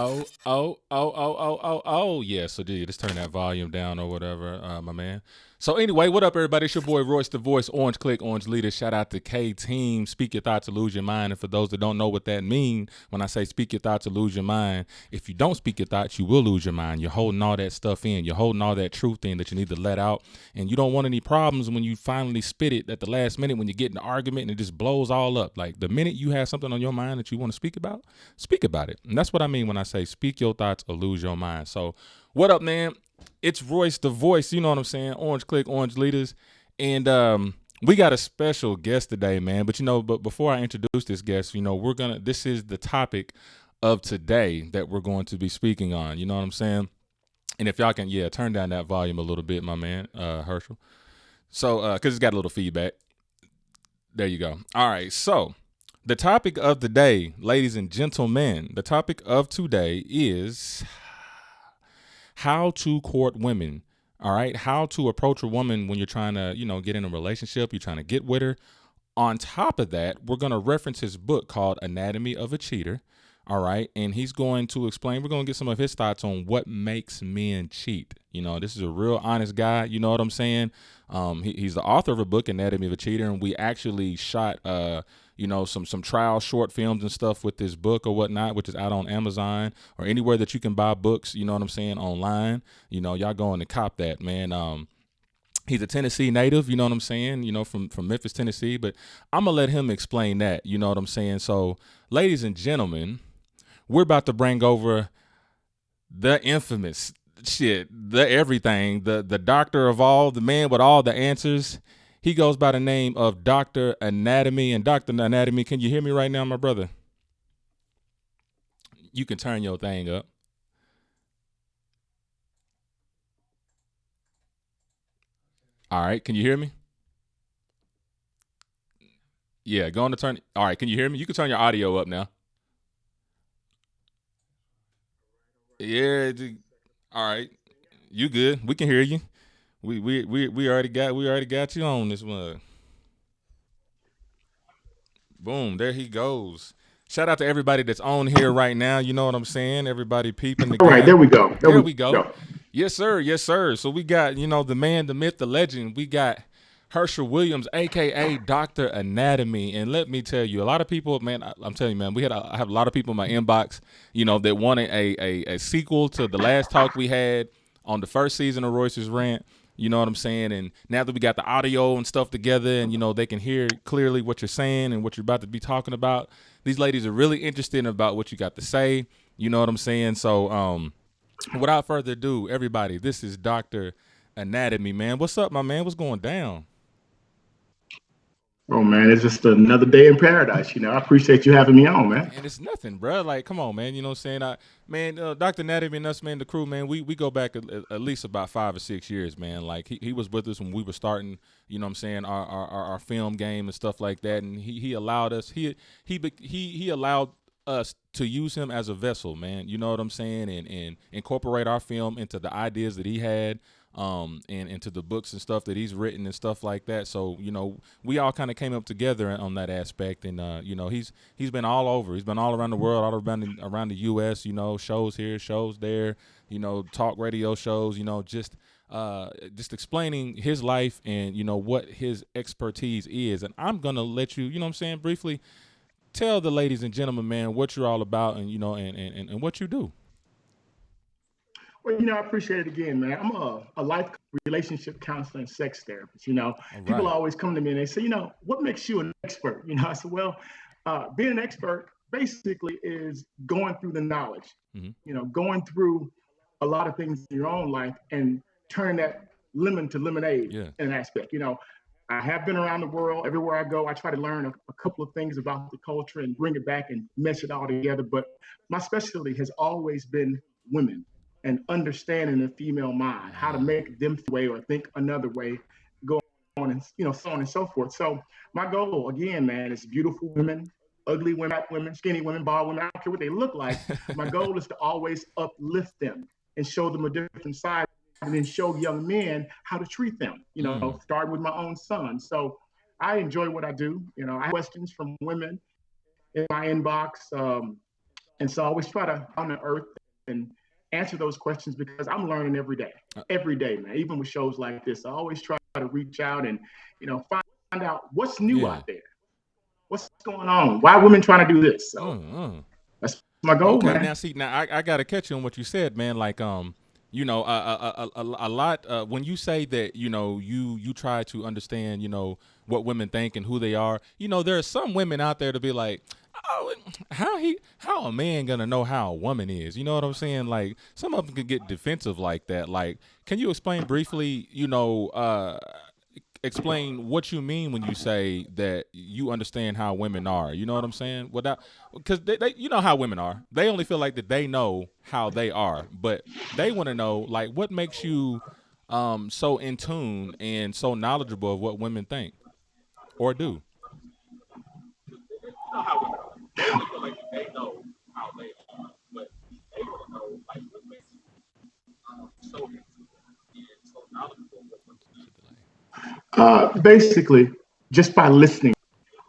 Oh. Yeah, so dude, just turn that volume down or whatever, my man. So anyway, what up, everybody? It's your boy Royce the Voice, Orange Click, Orange Leader. Shout out to K Team. Speak your thoughts or lose your mind. And for those that don't know what that means, when I say speak your thoughts or lose your mind, if you don't speak your thoughts, you will lose your mind. You're holding all that stuff in. You're holding all that truth in that you need to let out. And you don't want any problems when you finally spit it at the last minute when you get in an argument and it just blows all up. Like the minute you have something on your mind that you want to speak about it. And that's what I mean when I say speak your thoughts or lose your mind. So what up, man? It's Royce the Voice, you know what I'm saying? Orange Click, Orange Leaders. And we got a special guest today, man. But before I introduce this guest, this is the topic of today that we're going to be speaking on. You know what I'm saying? And if y'all can, turn down that volume a little bit, my man, Herschel. So, because it's got a little feedback. There you go. All right. So, the topic of the day, ladies and gentlemen, the topic of today is how to court women. All right. How to approach a woman when you're trying to, get in a relationship, you're trying to get with her. On top of that, we're going to reference his book called Anatomy of a Cheater. All right. And he's going to explain, we're going to get some of his thoughts on what makes men cheat. This is a real honest guy. You know what I'm saying? He's the author of a book, Anatomy of a Cheater. And we actually shot, some trial short films and stuff with this book or whatnot, which is out on Amazon or anywhere that you can buy books, you know what I'm saying, online. Y'all going to cop that, man. He's a Tennessee native, you know what I'm saying, from Memphis, Tennessee. But I'm going to let him explain that, you know what I'm saying. So, ladies and gentlemen, we're about to bring over the infamous the everything, the doctor of all, the man with all the answers. He goes by the name of Dr. Anatomy. And Dr. Anatomy, can you hear me right now, my brother? You can turn your thing up. All right, can you hear me? Yeah, go on to turn. All right, can you hear me? You can turn your audio up now. Yeah, all right. You good? We can hear you. We already got you on this one. Boom, there he goes. Shout out to everybody that's on here right now. You know what I'm saying? Everybody peeping the All right, there game. we go. There There we we go. go. Yes, sir. Yes, sir. So we got, the man, the myth, the legend. We got Herschel Williams, aka Dr. Anatomy. And let me tell you, a lot of people, man, I'm telling you, man, I have a lot of people in my inbox, that wanted a sequel to the last talk we had on the first season of Royce's Rant. You know what I'm saying? And now that we got the audio and stuff together and, they can hear clearly what you're saying and what you're about to be talking about, these ladies are really interested about what you got to say. You know what I'm saying? So, without further ado, everybody, this is Dr. Anatomy, man. What's up, my man? What's going down? Oh man, it's just another day in paradise. I appreciate you having me on, man. Man, it's nothing, bro. Like, come on, man. You know what I'm saying? Dr. Anatomy and us, man, the crew, man, we go back at least about 5 or 6 years, man. Like, he was with us when we were starting, you know what I'm saying, our film game and stuff like that. And he allowed us, he allowed us to use him as a vessel, man. You know what I'm saying? And incorporate our film into the ideas that he had, and into the books and stuff that he's written and stuff like that. So, we all kind of came up together on that aspect. And, he's been all over. He's been all around the world, all around the U.S., shows here, shows there, talk radio shows, just explaining his life and, what his expertise is. And I'm going to let you, you know what I'm saying, briefly tell the ladies and gentlemen, man, what you're all about and, and what you do. Well, I appreciate it again, man. I'm a life relationship counselor and sex therapist. All People right. always come to me and they say, what makes you an expert? I said, well, being an expert basically is going through the knowledge, Mm-hmm. going through a lot of things in your own life and turn that lemon to lemonade Yeah. in an aspect. I have been around the world. Everywhere I go, I try to learn a couple of things about the culture and bring it back and mesh it all together. But my specialty has always been women and understanding the female mind, how to make them way or think another way, go on and so on and so forth. So my goal again, man, is beautiful women, ugly women, fat women, skinny women, bald women. I don't care what they look like. My goal is to always uplift them and show them a different side and then show young men how to treat them, Mm. start with my own son. So I enjoy what I do. I have questions from women in my inbox. And so I always try to on the earth and answer those questions because I'm learning every day, man. Even with shows like this, I always try to reach out and find out what's new Yeah. out there, what's going on, why are women trying to do this. So that's my goal, Okay, man. now see, now I gotta catch you on what you said, man. Like, a lot. When you say that, you try to understand, what women think and who they are. There are some women out there to be like, oh, how a man gonna know how a woman is? You know what I'm saying? Like, some of them could get defensive like that. Like, can you explain briefly, explain what you mean when you say that you understand how women are? You know what I'm saying? Without, because they you know how women are. They only feel like that they know how they are, but they want to know, like, what makes you so in tune and so knowledgeable of what women think or do. Basically, just by listening,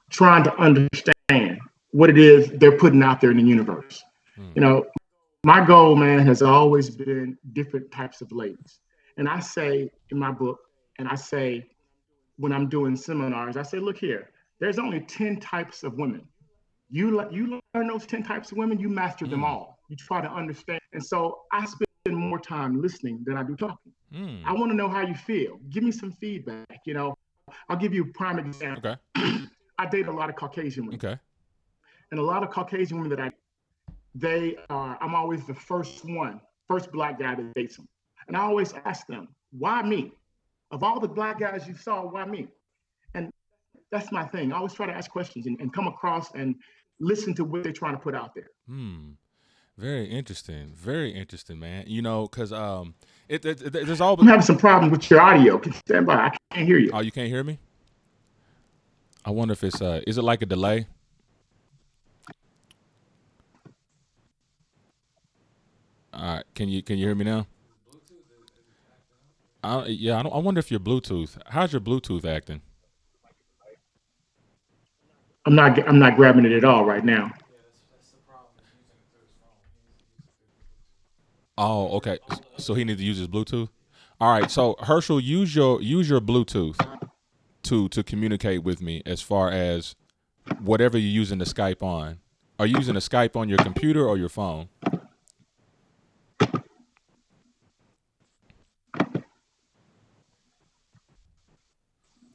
trying to understand what it is they're putting out there in the universe. You know, my goal, man, has always been different types of ladies. And I say in my book, and I say when I'm doing seminars, I say, look here, there's only 10 types of women. You learn those 10 types of women, you master them all. You try to understand. And so I spend more time listening than I do talking. I want to know how you feel. Give me some feedback. I'll give you a prime example. Okay. I date a lot of Caucasian women. Okay. And a lot of Caucasian women that I'm always the first black guy that dates them. And I always ask them, why me? Of all the black guys you saw, why me? And that's my thing. I always try to ask questions and come across and listen to what they're trying to put out there. Very interesting. Very interesting, man. Because there's always. I'm having some problems with your audio. Can you stand by? I can't hear you. Oh, you can't hear me? I wonder if it's is it like a delay? All right, can you hear me now? I wonder if your Bluetooth. How's your Bluetooth acting? I'm not grabbing it at all right now. Oh, okay. So he needs to use his Bluetooth. All right. So Herschel, use your Bluetooth to communicate with me as far as whatever you're using the Skype on. Are you using a Skype on your computer or your phone?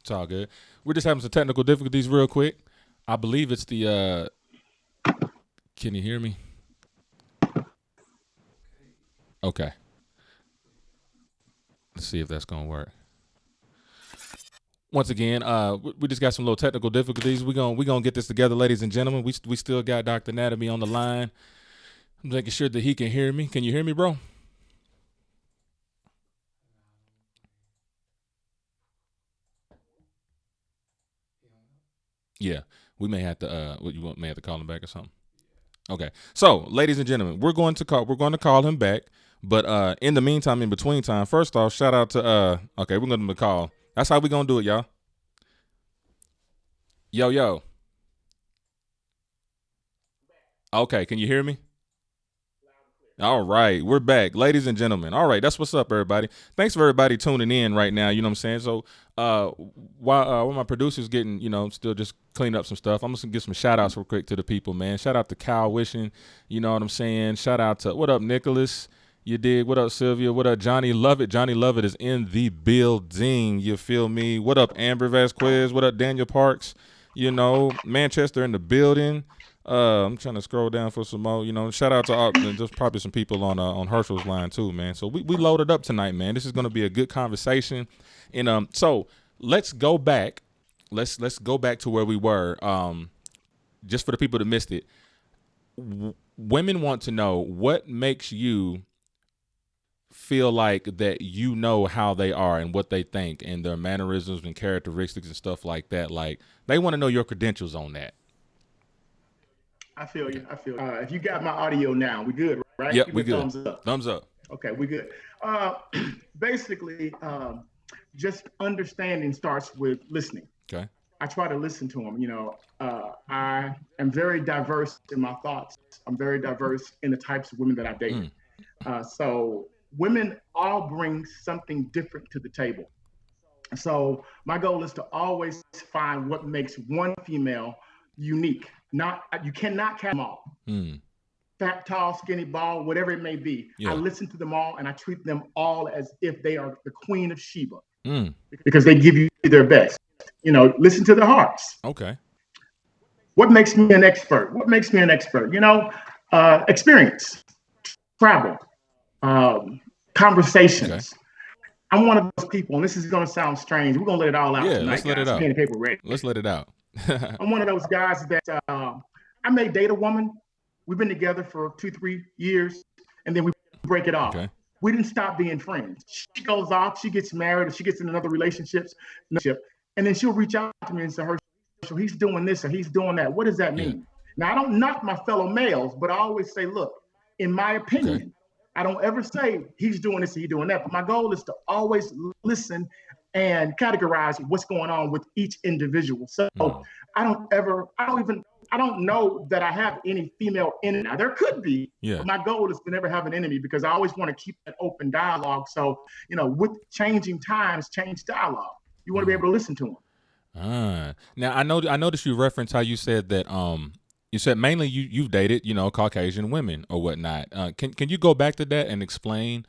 It's all good. We're just having some technical difficulties real quick. I believe it's the can you hear me? Okay. Let's see if that's gonna work. Once again, we just got some little technical difficulties. We're gonna get this together, ladies and gentlemen. We still got Dr. Anatomy on the line. I'm making sure that he can hear me. Can you hear me, bro? Yeah, we may have to. May have to call him back or something. Okay. So, ladies and gentlemen, we're going to call him back. But in the meantime, in between time, first off, shout out to okay, we're gonna call. That's how we gonna do it, y'all. Yo. Okay, can you hear me? All right, we're back, ladies and gentlemen. All right, that's what's up, everybody. Thanks for everybody tuning in right now. You know what I'm saying? So, while my producers getting, still just cleaning up some stuff, I'm just gonna give some shout outs real quick to the people, man. Shout out to Kyle Wishing. You know what I'm saying? Shout out to what up, Nicholas. You dig? What up, Sylvia? What up, Johnny Lovett? Johnny Lovett is in the building. You feel me? What up, Amber Vasquez? What up, Daniel Parks? Manchester in the building. I'm trying to scroll down for some more. Shout out to just probably some people on Herschel's line too, man. So we loaded up tonight, man. This is going to be a good conversation, and so let's go back. Let's go back to where we were. Just for the people that missed it, women want to know what makes you feel like that how they are and what they think and their mannerisms and characteristics and stuff like that. Like, they want to know your credentials on that. I feel you. If you got my audio now, we good, right? Yep, Give we me a good. thumbs up. Thumbs up. Okay, we good. Basically, just understanding starts with listening. Okay. I try to listen to them. I am very diverse in my thoughts. I'm very diverse in the types of women that I date. Mm. So women all bring something different to the table. So my goal is to always find what makes one female unique. Not you cannot count them all. Mm. Fat, tall, skinny, bald, whatever it may be. I Yeah. listen to them all and I treat them all as if they are the queen of Sheba Mm. because they give you their best. Listen to their hearts. Okay. What makes me an expert? What makes me an expert? Experience, travel, um, Okay. conversations. I'm one of those people, and this is going to sound strange. We're going to let it all out Yeah, tonight, let's let it guys. out. Pen and paper ready. Let's let it out. I'm one of those guys that I may date a woman. We've been together for 2-3 years, and then we break it off. Okay. We didn't stop being friends. She goes off, she gets married, or she gets in another relationship, and then she'll reach out to me and say, "Herschel, he's doing this or he's doing that. What does that mean?" Yeah. Now, I don't knock my fellow males, but I always say, look, in my opinion, Okay. I don't ever say he's doing this or he's doing that. But my goal is to always listen and categorize what's going on with each individual. So I don't know that I have any female enemy. Now, there could be, Yeah. but my goal is to never have an enemy because I always want to keep that open dialogue. So, with changing times, change dialogue. You want to be able to listen to them. Now I noticed you referenced how you said that you said mainly you've dated Caucasian women or whatnot. Can you go back to that and explain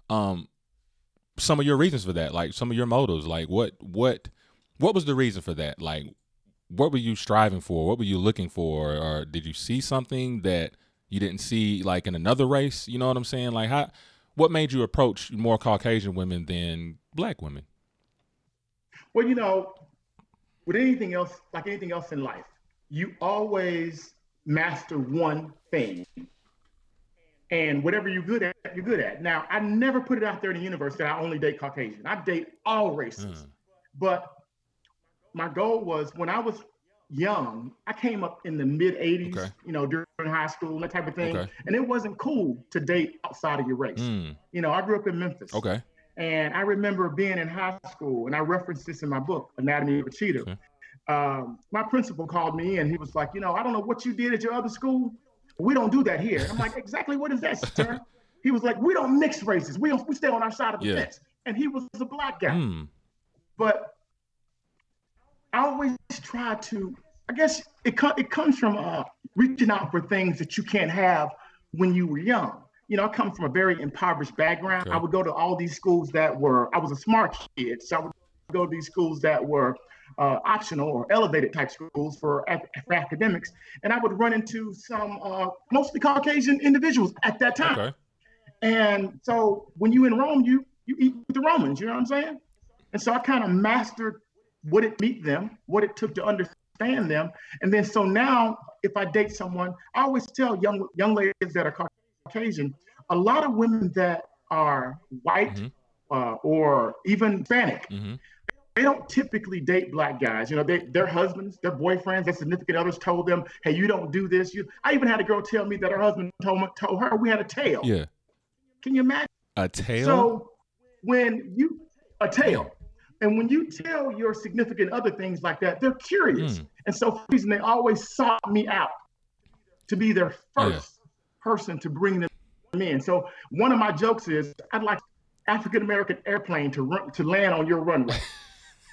some of your reasons for that, like some of your motives, like what was the reason for that, like what were you striving for, what were you looking for, or did you see something that you didn't see like in another race? You know what I'm saying? Like what made you approach more Caucasian women than black women? Well, with anything else, like anything else in life, you always master one thing. And whatever you're good at, you're good at. Now, I never put it out there in the universe that I only date Caucasian. I date all races. But my goal was when I was young, I came up in the mid 80s, Okay. During high school, that type of thing. Okay. And it wasn't cool to date outside of your race. I grew up in Memphis. Okay. And I remember being in high school, and I referenced this in my book, Anatomy of a Cheater. Okay. My principal called me in. He was like, I don't know what you did at your other school. We don't do that here. I'm like, exactly what is that, sir? He was like, we don't mix races. We stay on our side of the fence. And he was a black guy. But I always try to, I guess it comes from reaching out for things that you can't have when you were young. I come from a very impoverished background. Okay. I would go to all these schools I was a smart kid. So I would go to these schools that were optional or elevated type schools for academics. And I would run into some mostly Caucasian individuals at that time. Okay. And so when you in Rome, you eat with the Romans, you know what I'm saying? And so I kind of mastered what it took to understand them. And then so now if I date someone, I always tell young ladies that are Caucasian, a lot of women that are white or even Hispanic, they don't typically date black guys. Their husbands, their boyfriends, their significant others told them, hey, you don't do this. I even had a girl tell me that her husband told her we had a tail. Yeah. Can you imagine? A tail? So a tail. And when you tell your significant other things like that, they're curious. And so for some reason, they always sought me out to be their first person to bring them in. So one of my jokes is, I'd like African-American airplane to land on your runway.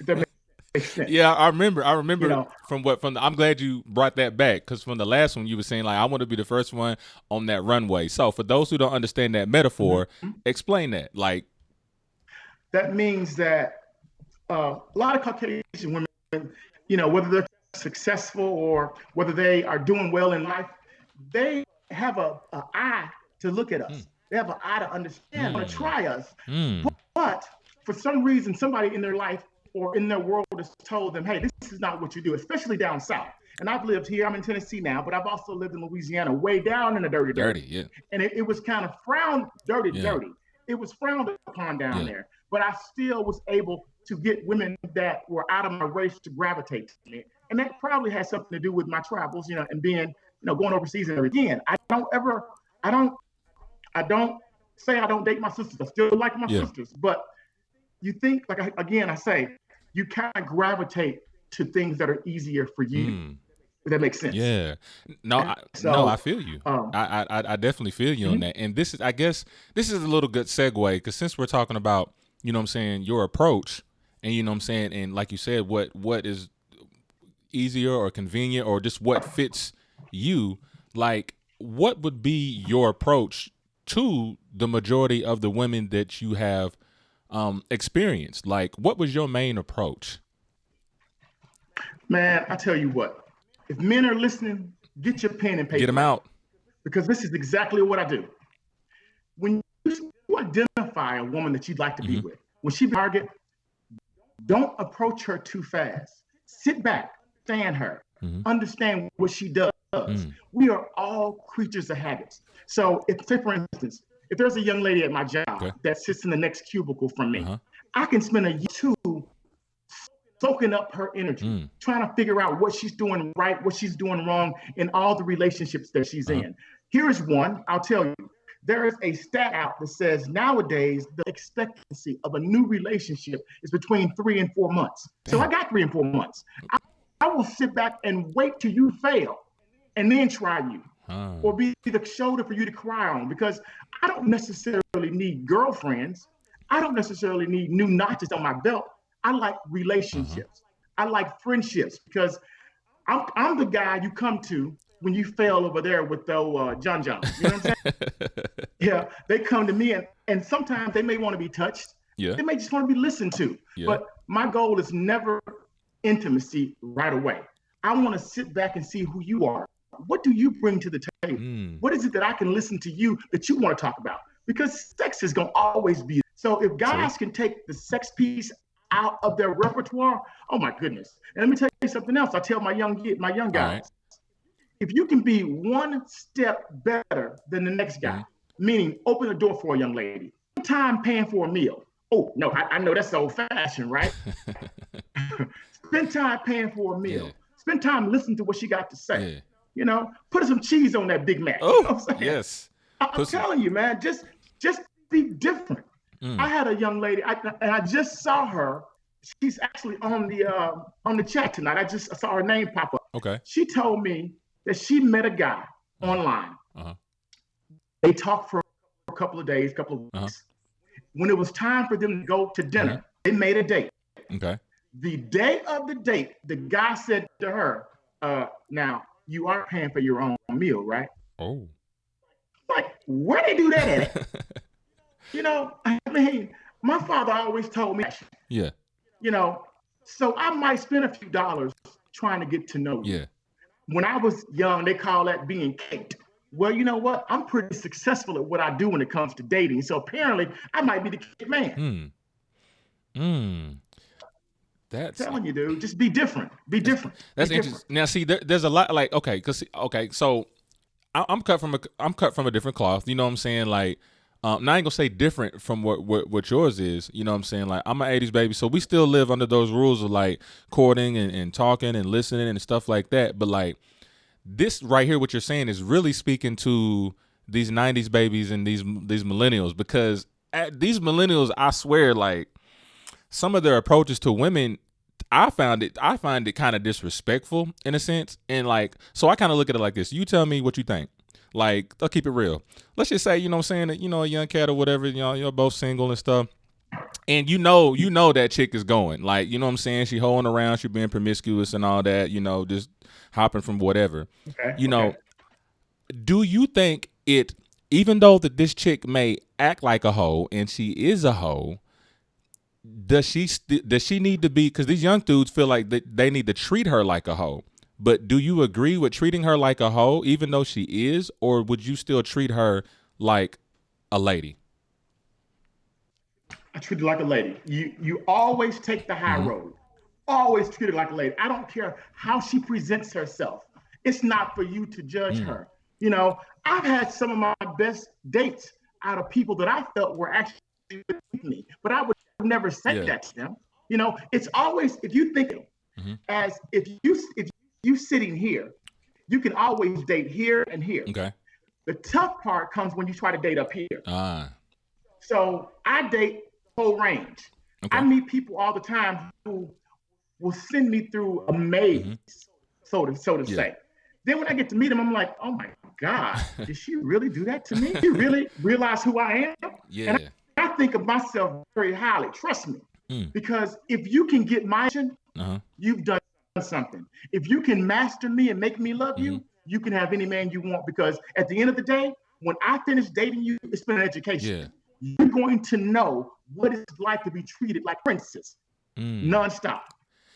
If that makes sense. Yeah, I remember I'm glad you brought that back, because from the last one you were saying like I want to be the first one on that runway. So for those who don't understand that metaphor, explain that. Like that means that a lot of Caucasian women, whether they're successful or whether they are doing well in life, they have an eye to look at us. They have an eye to understand, want to try us. But for some reason, somebody in their life or in their world has told them, hey, this is not what you do, especially down south. And I've lived here, I'm in Tennessee now, but I've also lived in Louisiana, way down in the dirty. Yeah. And it was kind of frowned, dirty. It was frowned upon down there. But I still was able to get women that were out of my race to gravitate to me. And that probably has something to do with my travels, and being, going overseas and everything. I don't say I don't date my sisters. I still like my sisters. But you think, like, I say, you kind of gravitate to things that are easier for you. If that makes sense. Yeah. No, I feel you. I definitely feel you on that. And this is, I guess, this is a little good segue, because since we're talking about, you know what I'm saying, your approach, and you know what I'm saying, and like you said, what is easier or convenient or just what fits you, like what would be your approach to the majority of the women that you have experienced? Like, what was your main approach? Man, I tell you what, if men are listening, get your pen and paper. Get them out. Because this is exactly what I do. When you identify a woman that you'd like to be with, when she target, don't approach her too fast. Sit back, stand her, understand what she does. We are all creatures of habits. So if, say for instance, if there's a young lady at my job that sits in the next cubicle from me, I can spend a year or two soaking up her energy, trying to figure out what she's doing right, what she's doing wrong in all the relationships that she's in. Here's one, I'll tell you. There is a stat out that says nowadays the expectancy of a new relationship is between 3 and 4 months. So I got 3 and 4 months. I will sit back and wait till you fail and then try you. Or be the shoulder for you to cry on, because I don't necessarily need girlfriends. I don't necessarily need new notches on my belt. I like relationships. I like friendships, because I'm the guy you come to when you fail over there with the John. You know what I'm saying? Yeah, they come to me, and sometimes they may want to be touched. Yeah. They may just want to be listened to. Yeah. But my goal is never intimacy right away. I want to sit back and see who you are. What do you bring to the table? What is it that I can listen to you that you want to talk about? Because sex is going to always be. So if guys can take the sex piece out of their repertoire, oh my goodness. And let me tell you something else. I tell my young guys, if you can be one step better than the next guy, meaning open the door for a young lady, time paying for a meal. Oh, no, I know that's old fashioned, right? Spend time paying for a meal. Spend time listening to what she got to say. You know, put some cheese on that Big Mac. Oh, you know what I'm saying? yes. I'm telling you, man, just be different. I had a young lady, and I just saw her. She's actually on the chat tonight. I saw her name pop up. Okay. She told me that she met a guy online. They talked for a couple of days, couple of weeks. When it was time for them to go to dinner, they made a date. Okay. The day of the date, the guy said to her, now, you are paying for your own meal, right? Oh. Like, where they do that at? You know, I mean, my father always told me, yeah. You know, so I might spend a few dollars trying to get to know you. Yeah. When I was young, they call that being caked. Well, you know what? I'm pretty successful at what I do when it comes to dating. So apparently, I might be the cake man. That's I'm telling you, dude. Just be different. Be different. That's interesting. Now, see, there's a lot. Like, okay, so I'm cut from a different cloth. You know what I'm saying? Like, now I ain't gonna say different from what yours is. You know what I'm saying? Like, I'm an 80s baby, so we still live under those rules of like courting and talking and listening and stuff like that. But like this right here, what you're saying is really speaking to these 90s babies and these millennials, because these millennials, I swear, like some of their approaches to women, I find it kind of disrespectful in a sense. And like, so I kind of look at it like this. You tell me what you think. Like, I'll keep it real. Let's just say, you know what I'm saying, that, you know, a young cat or whatever, you know, you're both single and stuff. And you know that chick is going. Like, you know what I'm saying? She hoeing around, she being promiscuous and all that, you know, just hopping from whatever. Okay, you know, do you think it, even though that this chick may act like a hoe and she is a hoe, does she need to be, because these young dudes feel like they need to treat her like a hoe. But do you agree with treating her like a hoe, even though she is, or would you still treat her like a lady? I treat her like a lady. You always take the high road. Always treat her like a lady. I don't care how she presents herself. It's not for you to judge her. You know, I've had some of my best dates out of people that I felt were actually with me, but I would never say that to them. You know, it's always, if you think as if you sitting here, you can always date here and here. Okay. The tough part comes when you try to date up here. So I date the whole range. Okay. I meet people all the time who will send me through a maze, Mm-hmm. so to Yeah. say. Then when I get to meet him, I'm like, oh my God, did she really do that to me? Did she really realize who I am? And Yeah. I think of myself very highly. Trust me, Mm. because if you can get my attention, Uh-huh. you've done something. If you can master me and make me love Mm-hmm. you, you can have any man you want. Because at the end of the day, when I finish dating you, it's been an education. Yeah. You're going to know what it's like to be treated like princess Mm. nonstop.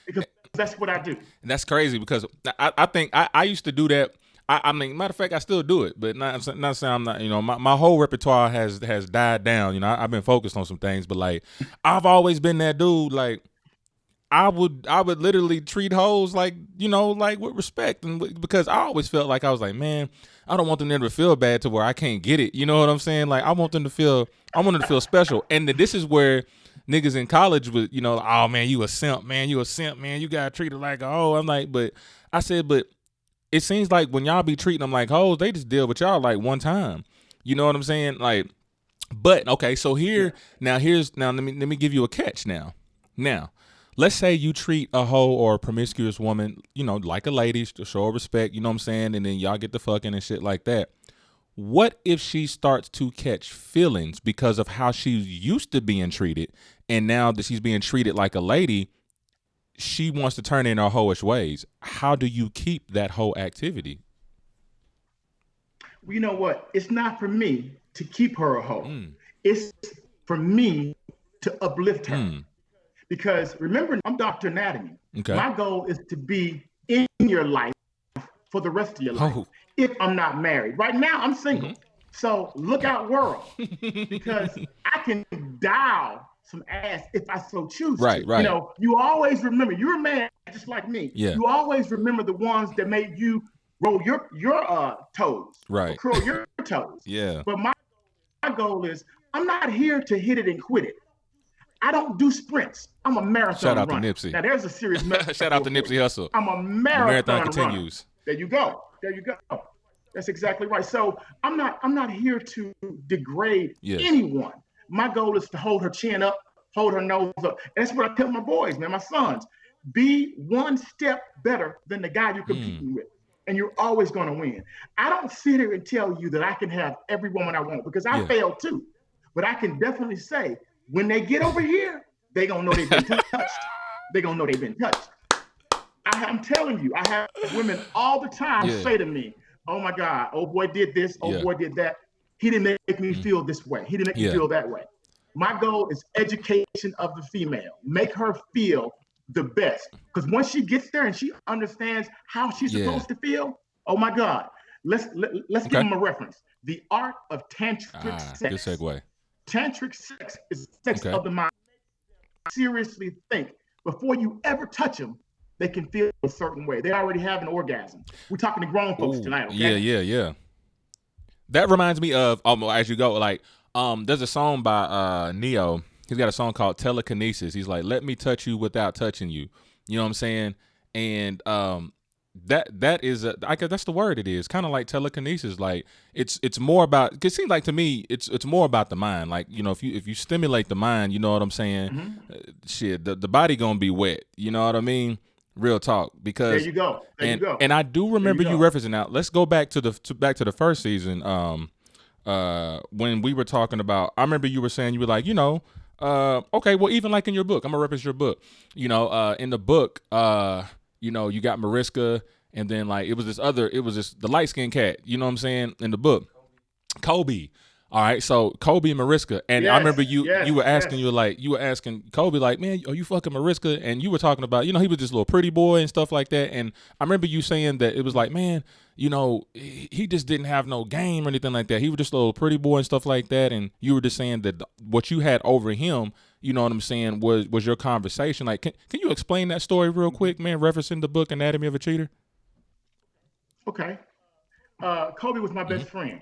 Because that's what I do. And that's crazy because I think I used to do that. I mean, matter of fact, I still do it, but not saying I'm not. You know, my whole repertoire has died down. You know, I've been focused on some things, but like I've always been that dude. Like I would literally treat hoes like, you know, like with respect, and because I always felt like I was like, man, I don't want them to ever feel bad to where I can't get it. You know what I'm saying? Like I want them to feel special, and this is where niggas in college would, you know, oh man, you a simp, man, you gotta treat her like a hoe. I'm like, but I said, but it seems like when y'all be treating them like hoes, they just deal with y'all like one time. You know what I'm saying? Like, but okay, so now let me give you a catch now. Now, let's say you treat a hoe or a promiscuous woman, you know, like a lady, to show her respect, you know what I'm saying, and then y'all get the fucking and shit like that. What if she starts to catch feelings because of how she's used to being treated, and now that she's being treated like a lady, she wants to turn in her hoish ways? How do you keep that whole activity? Well, you know what? It's not for me to keep her a hoe. It's for me to uplift her. Because remember, I'm Dr. Anatomy. Okay. My goal is to be in your life for the rest of your life. If I'm not married. Right now, I'm single. So look out, world. Because I can dial some ass if I so choose Right. to. You know, you always remember, you're a man just like me. Yeah. You always remember the ones that made you roll your toes. Right. Or curl your toes. Yeah. But my goal is, I'm not here to hit it and quit it. I don't do sprints. I'm a marathon Shout out runner. to Nipsey. Now there's a serious shout out to Nipsey Hussle. I'm a marathon continues. Runner. There you go. That's exactly right. So I'm not here to degrade anyone. My goal is to hold her chin up, hold her nose up. And that's what I tell my boys, man, my sons. Be one step better than the guy you're competing with. And you're always going to win. I don't sit here and tell you that I can have every woman I want, because I failed too. But I can definitely say, when they get over here, they going to know they've been touched. They're going to know they've been touched. I'm telling you, I have women all the time say to me, oh my God, old boy did this, old boy did that. He didn't make me feel this way. He didn't make me feel that way. My goal is education of the female. Make her feel the best. Because once she gets there and she understands how she's supposed to feel, oh my God. Let's give them a reference. The Art of Tantric Sex. Good segue. Tantric sex is sex of the mind. Seriously think, before you ever touch them, they can feel a certain way. They already have an orgasm. We're talking to grown folks tonight, okay? Yeah. That reminds me of, as you go, like, there's a song by Neo. He's got a song called Telekinesis. He's like, let me touch you without touching you. You know what I'm saying? And that is I guess that's the word it is. Kind of like telekinesis. Like it's more about, it seems like to me it's more about the mind. Like, you know, if you stimulate the mind, you know what I'm saying? Shit, the body gonna be wet. You know what I mean? Real talk. Because there you go. And I do remember you referencing. Now let's go back to the first season. When we were talking about, I remember you were saying, you were like, you know, okay, well, even like in your book, I'm gonna reference your book. You know, in the book, you know, you got Mariska, and then like it was the light skinned cat. You know what I'm saying? In the book, Kobe. All right, so Kobe and Mariska, and I remember you were asking, you were asking Kobe, like, man, are you fucking Mariska? And you were talking about, you know, he was this little pretty boy and stuff like that. And I remember you saying that it was like, man, you know, he just didn't have no game or anything like that. He was just a little pretty boy and stuff like that. And you were just saying that what you had over him, you know what I'm saying, was your conversation. Like, can you explain that story real quick, man, referencing the book Anatomy of a Cheater? Okay. Kobe was my best friend.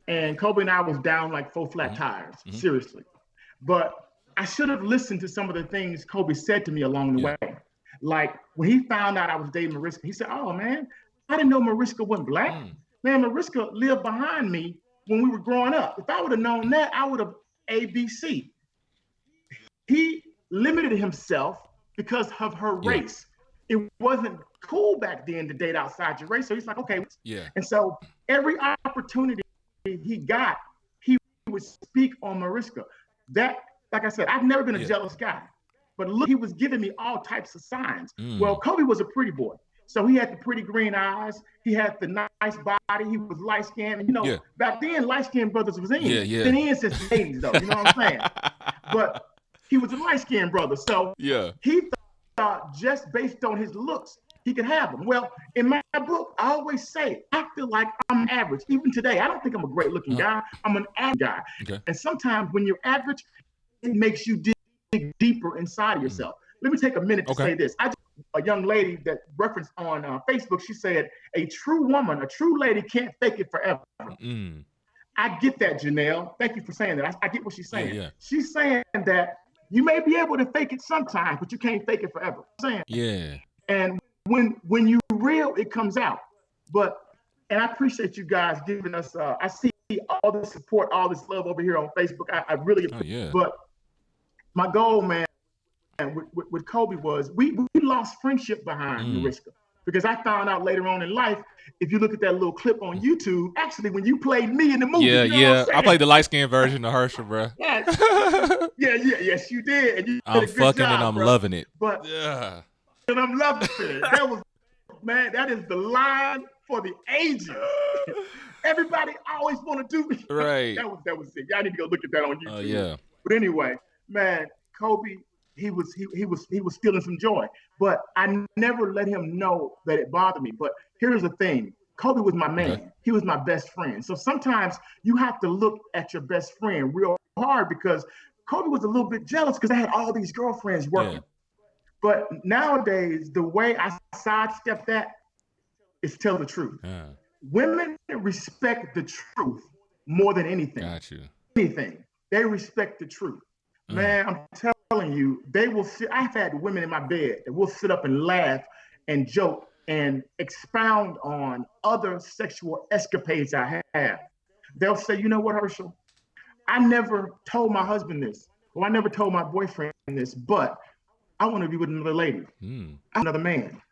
And Kobe and I was down like 4 flat tires, seriously. But I should have listened to some of the things Kobe said to me along the way. Like when he found out I was dating Mariska, he said, oh man, I didn't know Mariska wasn't black. Man, Mariska lived behind me when we were growing up. If I would have known that, I would have ABC. He limited himself because of her Yeah. race. It wasn't cool back then to date outside your race. So he's like, okay. Yeah. And so every opportunity he got, he would speak on Mariska. That, like I said, I've never been a jealous guy. But look, he was giving me all types of signs. Well, Kobe was a pretty boy. So he had the pretty green eyes. He had the nice body. He was light skinned. And, you know, back then, light skinned brothers was in. Been in since the 80s, though. You know what I'm saying? But he was a light skinned brother. So he thought just based on his looks, he could have them. Well, in my book, I always say, I feel like I'm average. Even today, I don't think I'm a great looking guy. I'm an average guy. Okay. And sometimes when you're average, it makes you dig deeper inside of yourself. Let me take a minute to say this. A young lady that referenced on Facebook, she said, a true woman, a true lady can't fake it forever. I get that, Janelle. Thank you for saying that. I get what she's saying. She's saying that you may be able to fake it sometimes, but you can't fake it forever. And when you real, it comes out. And I appreciate you guys giving us, I see all the support, all this love over here on Facebook. I really appreciate it. But my goal, man, with Kobe was we lost friendship behind Mariska, because I found out later on in life, if you look at that little clip on YouTube, actually when you played me in the movie, I played the light skinned version of Herschel, bro. Yes, you did. And you I'm did a good fucking job, and I'm bro. loving it. But and I'm loving it. That was, man, that is the line for the ages. Everybody always want to do right. That was it. Y'all need to go look at that on YouTube. But anyway, man, Kobe. He was stealing some joy, but I never let him know that it bothered me. But here's the thing: Kobe was my man. Okay. He was my best friend. So sometimes you have to look at your best friend real hard, because Kobe was a little bit jealous because I had all these girlfriends working. But nowadays, the way I sidestep that is tell the truth. Women respect the truth more than anything. Got you. Anything. They respect the truth. Man, I'm telling you, they will sit. I've had women in my bed that will sit up and laugh and joke and expound on other sexual escapades I have. They'll say, you know what, Herschel? I never told my husband this, or I never told my boyfriend this, but I want to be with another lady, another man.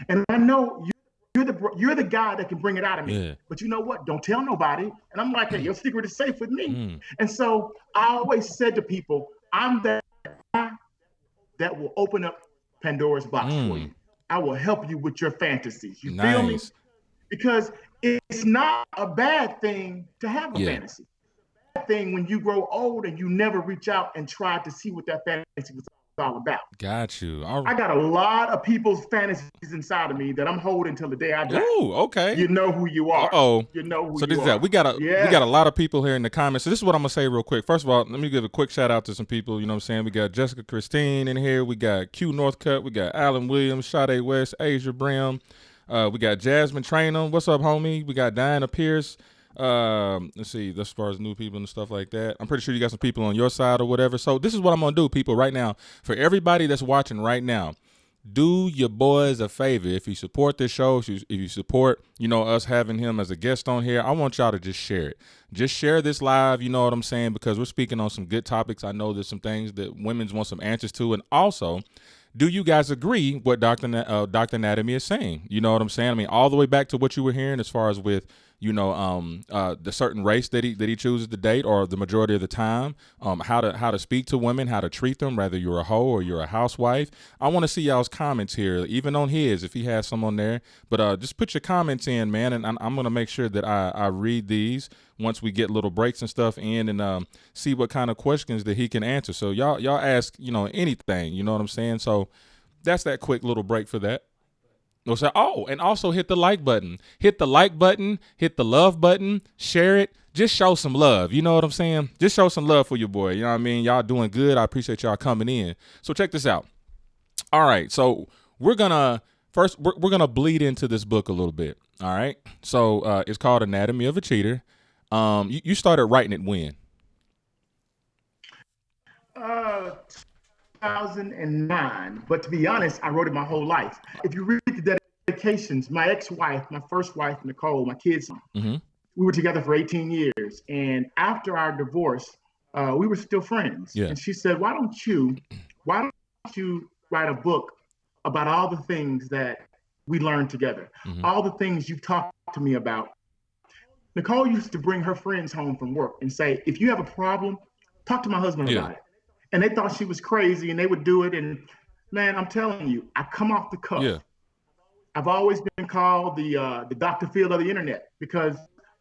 And I know you're the guy that can bring it out of me. But you know what? Don't tell nobody. And I'm like, hey, your secret is safe with me. And so I always said to people, I'm that guy that will open up Pandora's box for you. I will help you with your fantasies. You feel me? Because it's not a bad thing to have a fantasy. It's a bad thing when you grow old and you never reach out and try to see what that fantasy was all about. Got you. I got a lot of people's fantasies inside of me that I'm holding till the day I die. Ooh, okay. You know who you are. You know who you are. So this is that. We got a lot of people here in the comments. So this is what I'm gonna say real quick. First of all, let me give a quick shout out to some people. You know what I'm saying? We got Jessica Christine in here. We got Q Northcutt. We got Alan Williams, Sade West, Asia Brim. We got Jasmine Trainum. What's up, homie? We got Diana Pierce. Let's see, as far as new people and stuff like that, I'm pretty sure you got some people on your side or whatever. So this is what I'm gonna do, people, right now. For everybody that's watching right now, do your boys a favor. If you support this show, if you support, us having him as a guest on here, I want y'all to just share it. Just share this live, you know what I'm saying? Because we're speaking on some good topics. I know there's some things that women's want some answers to. And also, do you guys agree what Dr. Anatomy is saying? You know what I'm saying? I mean, all the way back to what you were hearing as far as with, the certain race that he chooses to date, or the majority of the time, how to speak to women, how to treat them, whether you're a hoe or you're a housewife. I want to see y'all's comments here, even on his, if he has some on there. But just put your comments in, man, and I'm going to make sure that I read these once we get little breaks and stuff in, and see what kind of questions that he can answer. So y'all ask, anything, you know what I'm saying? So that's that quick little break for that. And also hit the like button. Hit the like button. Hit the love button. Share it. Just show some love. You know what I'm saying? Just show some love for your boy. You know what I mean? Y'all doing good. I appreciate y'all coming in. So check this out. All right. So we're gonna bleed into this book a little bit. All right. So it's called Anatomy of a Cheater. You started writing it when? 2009, but to be honest, I wrote it my whole life. If you read the dedications, my ex-wife, my first wife, Nicole, my kids, we were together for 18 years. And after our divorce, we were still friends. And she said, why don't you write a book about all the things that we learned together, all the things you've talked to me about. Nicole used to bring her friends home from work and say, if you have a problem, talk to my husband about it. And they thought she was crazy and they would do it. And man, I'm telling you, I come off the cuff. Yeah. I've always been called the Dr. Phil of the internet because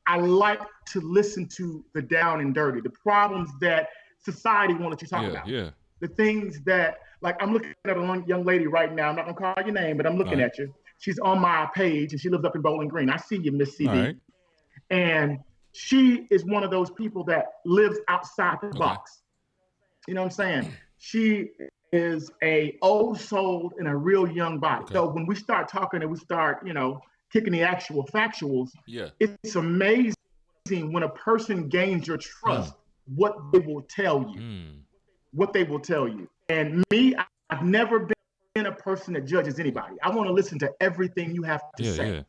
I like to listen to the down and dirty, the problems that society won't let you talk about. Yeah. The things that, like, I'm looking at a young lady right now. I'm not gonna call your name, but I'm looking at you. She's on my page and she lives up in Bowling Green. I see you, Miss CD. All right. And she is one of those people that lives outside the box. You know what I'm saying? She is a old soul in a real young body. So when we start talking and we start, kicking the actual factuals, it's amazing when a person gains your trust, what they will tell you. And me, I've never been a person that judges anybody. I want to listen to everything you have to say. Yeah.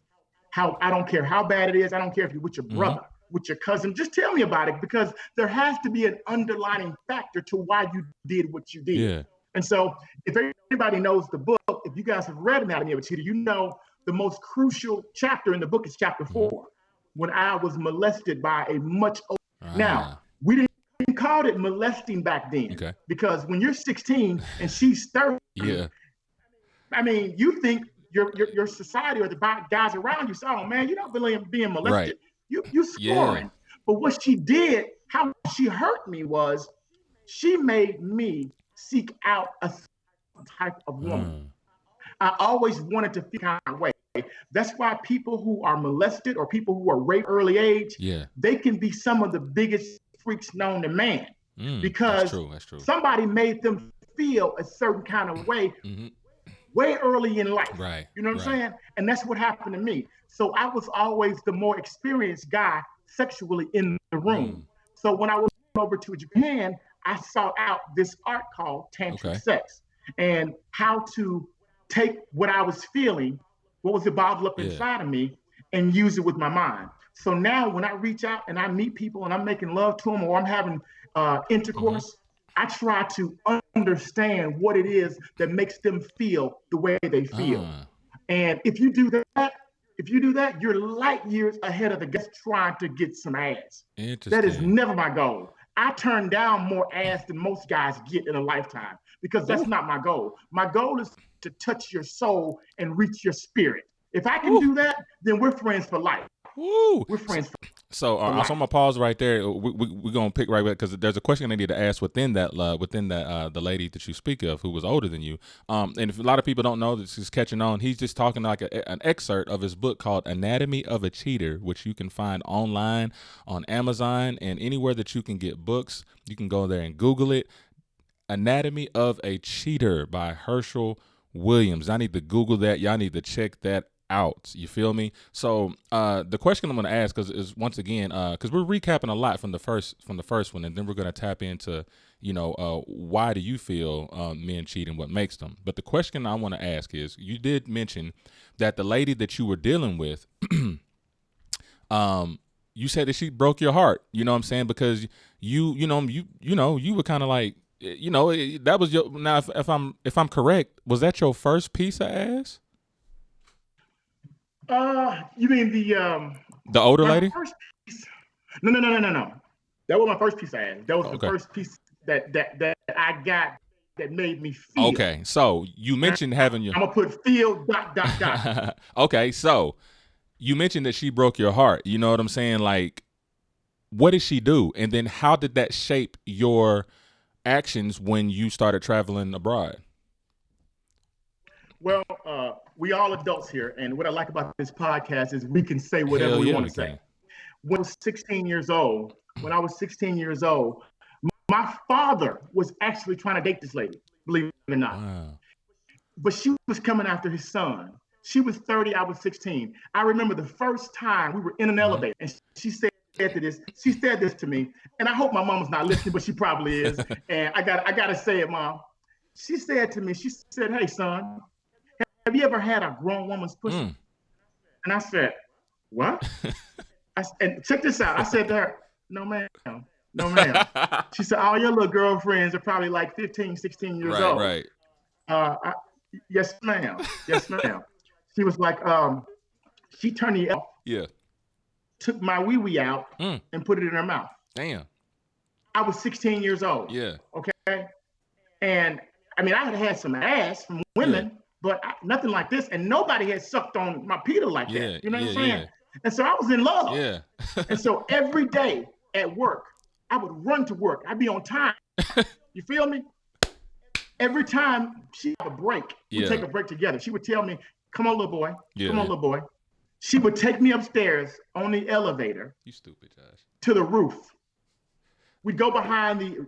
How I don't care how bad it is. I don't care if you're with your brother, with your cousin. Just tell me about it, because there has to be an underlying factor to why you did what you did. Yeah. And so if anybody knows the book, if you guys have read Anatomy of a Cheater, you know the most crucial chapter in the book is chapter 4, when I was molested by a much older. Now, we didn't call it molesting back then, because when you're 16 and she's 30, I mean, you think your society or the guys around you say, oh man, you're not really being molested. You scoring. But what she did, how she hurt me was she made me seek out a type of woman. I always wanted to feel kind of way. That's why people who are molested or people who are raped early age, they can be some of the biggest freaks known to man, because that's true. Somebody made them feel a certain kind of way way early in life. Right. You know what I'm saying? And that's what happened to me. So I was always the more experienced guy sexually in the room. So when I went over to Japan, I sought out this art called tantric sex, and how to take what I was feeling, what was bottled up inside of me, and use it with my mind. So now when I reach out and I meet people and I'm making love to them or I'm having intercourse, I try to understand what it is that makes them feel the way they feel. And if you do that, you're light years ahead of the guys trying to get some ass. That is never my goal. I turn down more ass than most guys get in a lifetime, because that's not my goal. My goal is to touch your soul and reach your spirit. If I can do that, then we're friends for life. We're friends for life. So I'm gonna pause right there. We're gonna pick right back, because there's a question I need to ask within that the lady that you speak of who was older than you. And if a lot of people don't know, this is catching on. He's just talking like an excerpt of his book called Anatomy of a Cheater, which you can find online on Amazon and anywhere that you can get books. You can go there and Google it. Anatomy of a Cheater by Herschel Williams. I need to Google that. Y'all need to check that out. You feel me? So the question I'm going to ask is once again, because we're recapping a lot from the first one, and then we're going to tap into why do you feel men cheat and what makes them. But the question I want to ask is, you did mention that the lady that you were dealing with, you said that she broke your heart. You know what I'm saying? Because you were kind of like, that was your. Now if I'm correct, was that your first piece of ass? You mean the older lady? First piece? No. That was my first piece of ass. That was the first piece that I got that made me feel. Okay, so you mentioned having your. I'm gonna put feel ... Okay, so you mentioned that she broke your heart. You know what I'm saying? Like, what did she do? And then how did that shape your actions when you started traveling abroad? Well, we all adults here, and what I like about this podcast is we can say whatever we want to say. When I was 16 years old, my father was actually trying to date this lady, believe it or not. Wow. But she was coming after his son. She was 30, I was 16. I remember the first time we were in an elevator, and she said this to me, and I hope my mama's not listening, but she probably is. And I gotta say it, Mom. She said to me, "Hey, son, have you ever had a grown woman's pussy?" And I said, "What?" And check this out. I said to her, "No, ma'am. No, ma'am." She said, "All your little girlfriends are probably like 15, 16 years old." Right. I, yes, ma'am. Yes, ma'am. She was like, she turned me off, Yeah. took my wee wee out, Mm. and put it in her mouth. Damn. I was 16 years old. Yeah. Okay. And I mean, I had had some ass from women, but nothing like this. And nobody had sucked on my Peter like that. You know what I'm saying? Yeah. And so I was in love. Yeah. And so every day at work, I would run to work. I'd be on time. You feel me? Every time she had a break, we'd take a break together. She would tell me, come on, little boy. Come on, little boy. She would take me upstairs on the elevator. You stupid, Josh. To the roof. We'd go behind the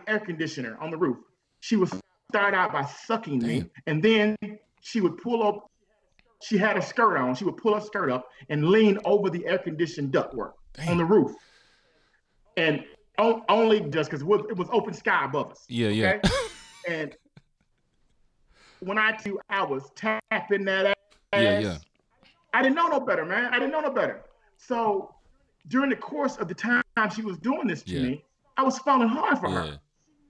air conditioner on the roof. She would start out by sucking me, and then she would pull up. She had a skirt on. She would pull her skirt up and lean over the air conditioned ductwork on the roof, and only just because it was open sky above us. Yeah. And when I was tapping that ass. Yeah. I didn't know no better, man. I didn't know no better. So during the course of the time she was doing this to me, I was falling hard for her.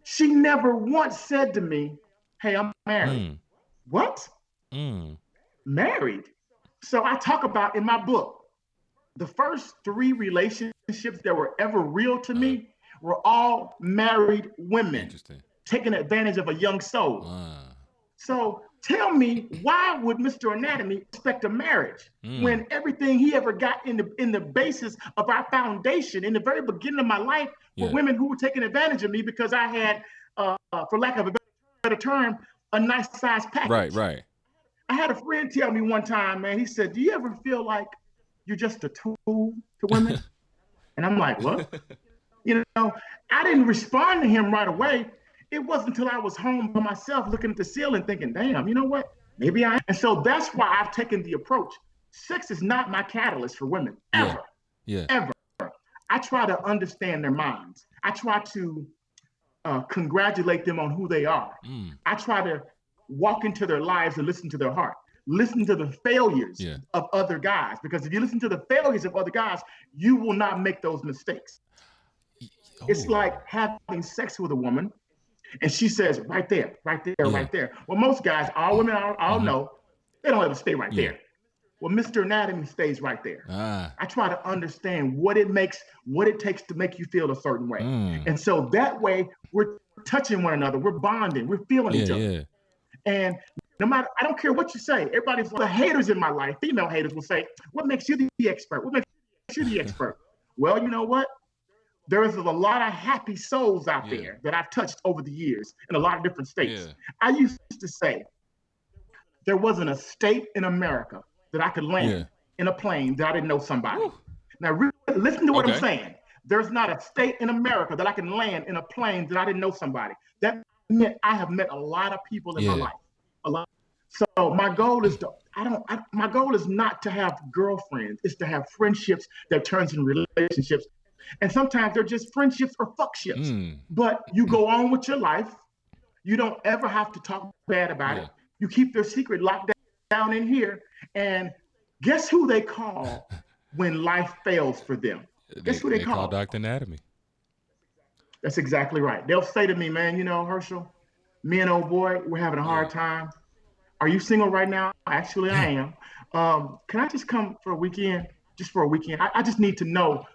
She never once said to me, hey, I'm married. What? Married? So I talk about in my book, the first 3 relationships that were ever real to me were all married women taking advantage of a young soul. So tell me, why would Mr. Anatomy expect a marriage when everything he ever got in the basis of our foundation in the very beginning of my life were women who were taking advantage of me because I had, for lack of a better term, a nice size package. Right. I had a friend tell me one time, man, he said, do you ever feel like you're just a tool to women? And I'm like, what? You know, I didn't respond to him right away. It wasn't until I was home by myself looking at the ceiling thinking, damn, you know what? Maybe I am. And so that's why I've taken the approach. Sex is not my catalyst for women, ever. Ever. I try to understand their minds. I try to congratulate them on who they are. I try to walk into their lives and listen to their heart. Listen to the failures of other guys. Because if you listen to the failures of other guys, you will not make those mistakes. It's like having sex with a woman and she says, right there. Well, most guys, all women, all know, they don't ever stay right there. Well, Mr. Anatomy stays right there. I try to understand what it takes to make you feel a certain way. And so that way, we're touching one another. We're bonding. We're feeling each other. And no matter, I don't care what you say. Everybody's the haters in my life, female haters will say, what makes you the expert? What makes you the expert? Well, you know what? There is a lot of happy souls out there that I've touched over the years in a lot of different states. I used to say there wasn't a state in America that I could land in a plane that I didn't know somebody. Now, listen to what I'm saying. There's not a state in America that I can land in a plane that I didn't know somebody. That meant I have met a lot of people in my life. A lot. So my goal is my goal is not to have girlfriends. It's to have friendships that turns into relationships. And sometimes they're just friendships or fuck ships. But you go on with your life. You don't ever have to talk bad about it. You keep their secret locked down in here. And guess who they call when life fails for them? Guess who they call? Dr. Anatomy. That's exactly right. They'll say to me, man, you know, Herschel, me and old boy, we're having a hard time. Are you single right now? Actually, I am. Can I just come for a weekend? Just for a weekend? I just need to know.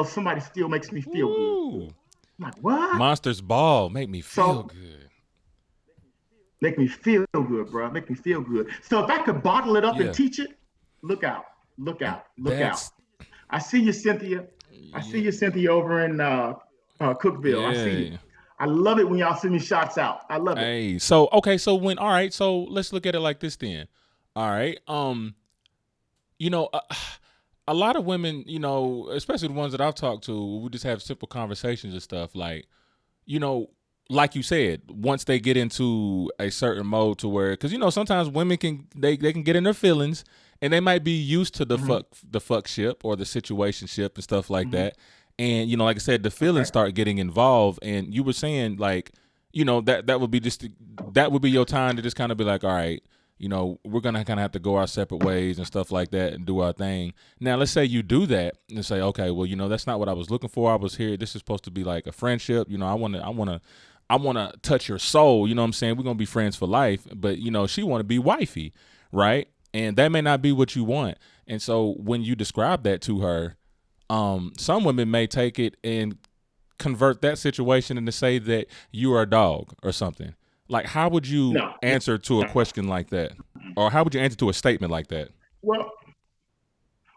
Somebody still makes me feel good. I'm like, what? Monsters Ball make me feel good. Make me feel good, bro. Make me feel good. So if I could bottle it up and teach it, look out. I see you, Cynthia. I see you, Cynthia, over in Cookville. I see you. I love it when y'all send me shots out. I love it. Hey, so so let's look at it like this then. All right. You know, a lot of women, you know, especially the ones that I've talked to, we just have simple conversations and stuff. Like, you know, like you said, once they get into a certain mode to where, because you know, sometimes women can get in their feelings and they might be used to the fuck ship or the situationship and stuff like that. And you know, like I said, the feelings start getting involved. And you were saying, like, you know, that would be your time to just kind of be like, all right, you know, we're gonna kind of have to go our separate ways and stuff like that and do our thing. Now, let's say you do that and say, okay, well, you know, that's not what I was looking for. I was here. This is supposed to be like a friendship. You know, I I want to touch your soul. You know what I'm saying? We're going to be friends for life. But, you know, she want to be wifey, right? And that may not be what you want. And so when you describe that to her, some women may take it and convert that situation into say that you are a dog or something. Like, how would you answer to a question like that? Or how would you answer to a statement like that? Well,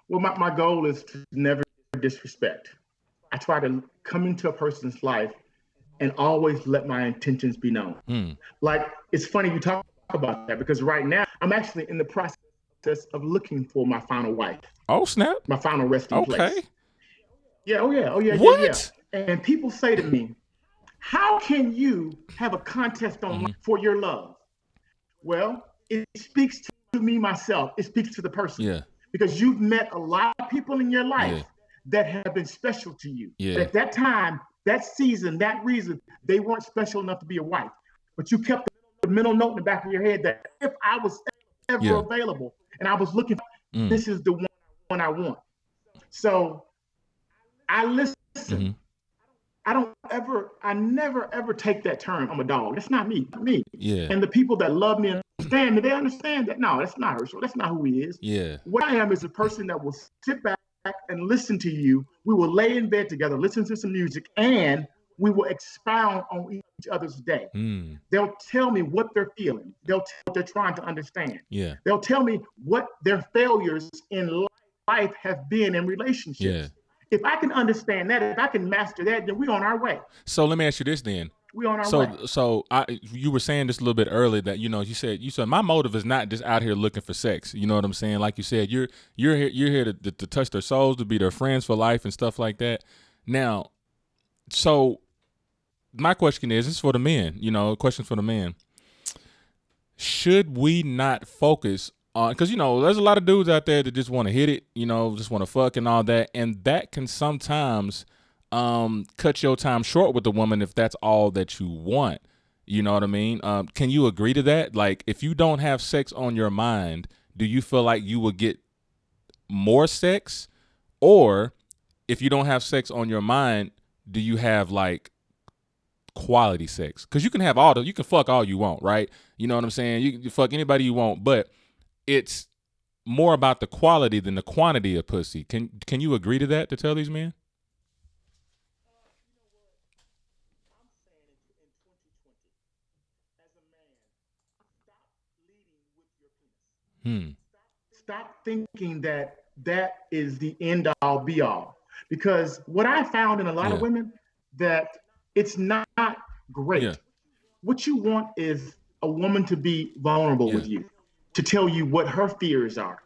my goal is to never disrespect. I try to come into a person's life and always let my intentions be known. Like, it's funny you talk about that because right now I'm actually in the process of looking for my final wife. Oh, snap. My final resting place. Okay. Yeah, oh yeah. What? And people say to me, how can you have a contest online for your love? Well, it speaks to me myself. It speaks to the person. Yeah. Because you've met a lot of people in your life that have been special to you. Yeah. At that time, that season, that reason, they weren't special enough to be a wife. But you kept the mental note in the back of your head that if I was ever available and I was looking, this is the one I want. So I listen. I never ever take that term, I'm a dog. That's not me. Yeah. And the people that love me and understand me, they understand that no, that's not Herschel. That's not who he is. Yeah. What I am is a person that will sit back and listen to you. We will lay in bed together, listen to some music, and we will expound on each other's day. They'll tell me what they're feeling. They'll tell what they're trying to understand. Yeah. They'll tell me what their failures in life have been in relationships. Yeah. If I can understand that, if I can master that, then we're on our way. So let me ask you this then. We're on our way. So you were saying this a little bit earlier that, you know, you said my motive is not just out here looking for sex. You know what I'm saying? Like you said, you're here to touch their souls, to be their friends for life and stuff like that. Now, so my question is, this is for the men, you know, question for the men. Should we not focus on, because, you know, there's a lot of dudes out there that just want to hit it, you know, just want to fuck and all that. And that can sometimes cut your time short with the woman if that's all that you want. You know what I mean? Can you agree to that? Like, if you don't have sex on your mind, do you feel like you will get more sex? Or if you don't have sex on your mind, do you have like quality sex? Because you can have you can fuck all you want, right? You know what I'm saying? You fuck anybody you want, but it's more about the quality than the quantity of pussy. Can you agree to that, to tell these men? Stop thinking that is the end all be all. Because what I found in a lot of women, that it's not great. Yeah. What you want is a woman to be vulnerable with you, to tell you what her fears are,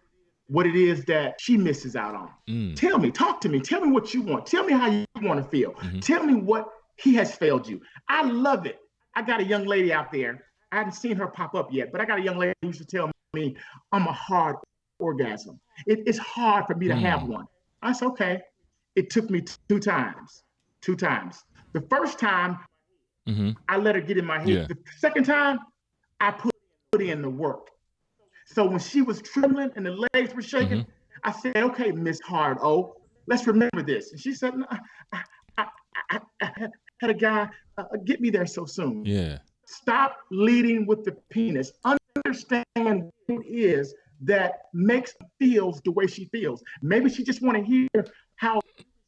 what it is that she misses out on. Tell me, talk to me, tell me what you want. Tell me how you want to feel. Tell me what he has failed you. I love it. I got a young lady out there. I haven't seen her pop up yet, but I got a young lady who used to tell me, I'm a hard orgasm. It's hard for me to have one. I said, okay. It took me two times. The first time, I let her get in my head. Yeah. The second time, I put in the work. So when she was trembling and the legs were shaking, I said, okay, Miss Hard O, let's remember this. And she said, no, I had a guy get me there so soon. Yeah. Stop leading with the penis. Understand what it is that makes her feels the way she feels. Maybe she just want to hear how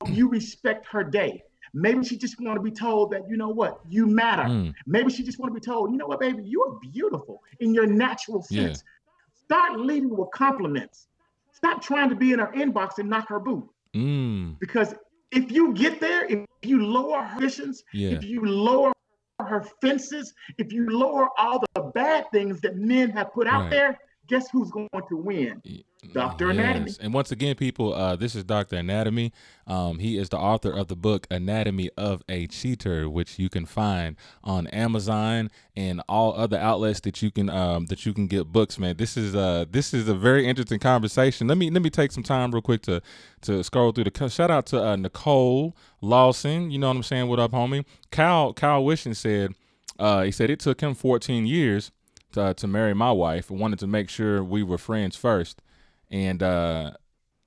you respect her day. Maybe she just want to be told that, you know what, you matter. Maybe she just want to be told, you know what, baby, you are beautiful in your natural sense. Start leading with compliments. Stop trying to be in her inbox and knock her boot. Because if you get there, if you lower her ambitions, if you lower her fences, if you lower all the bad things that men have put out there, guess who's going to win? Dr. Anatomy. And once again, people, this is Dr. Anatomy. He is the author of the book Anatomy of a Cheater, which you can find on Amazon and all other outlets that you can get books. Man, this is a very interesting conversation. Let me take some time real quick to scroll through the shout out to Nicole Lawson. You know what I'm saying? What up, homie? Kyle Wishing said he said it took him 14 years to marry my wife. I wanted to make sure we were friends first. And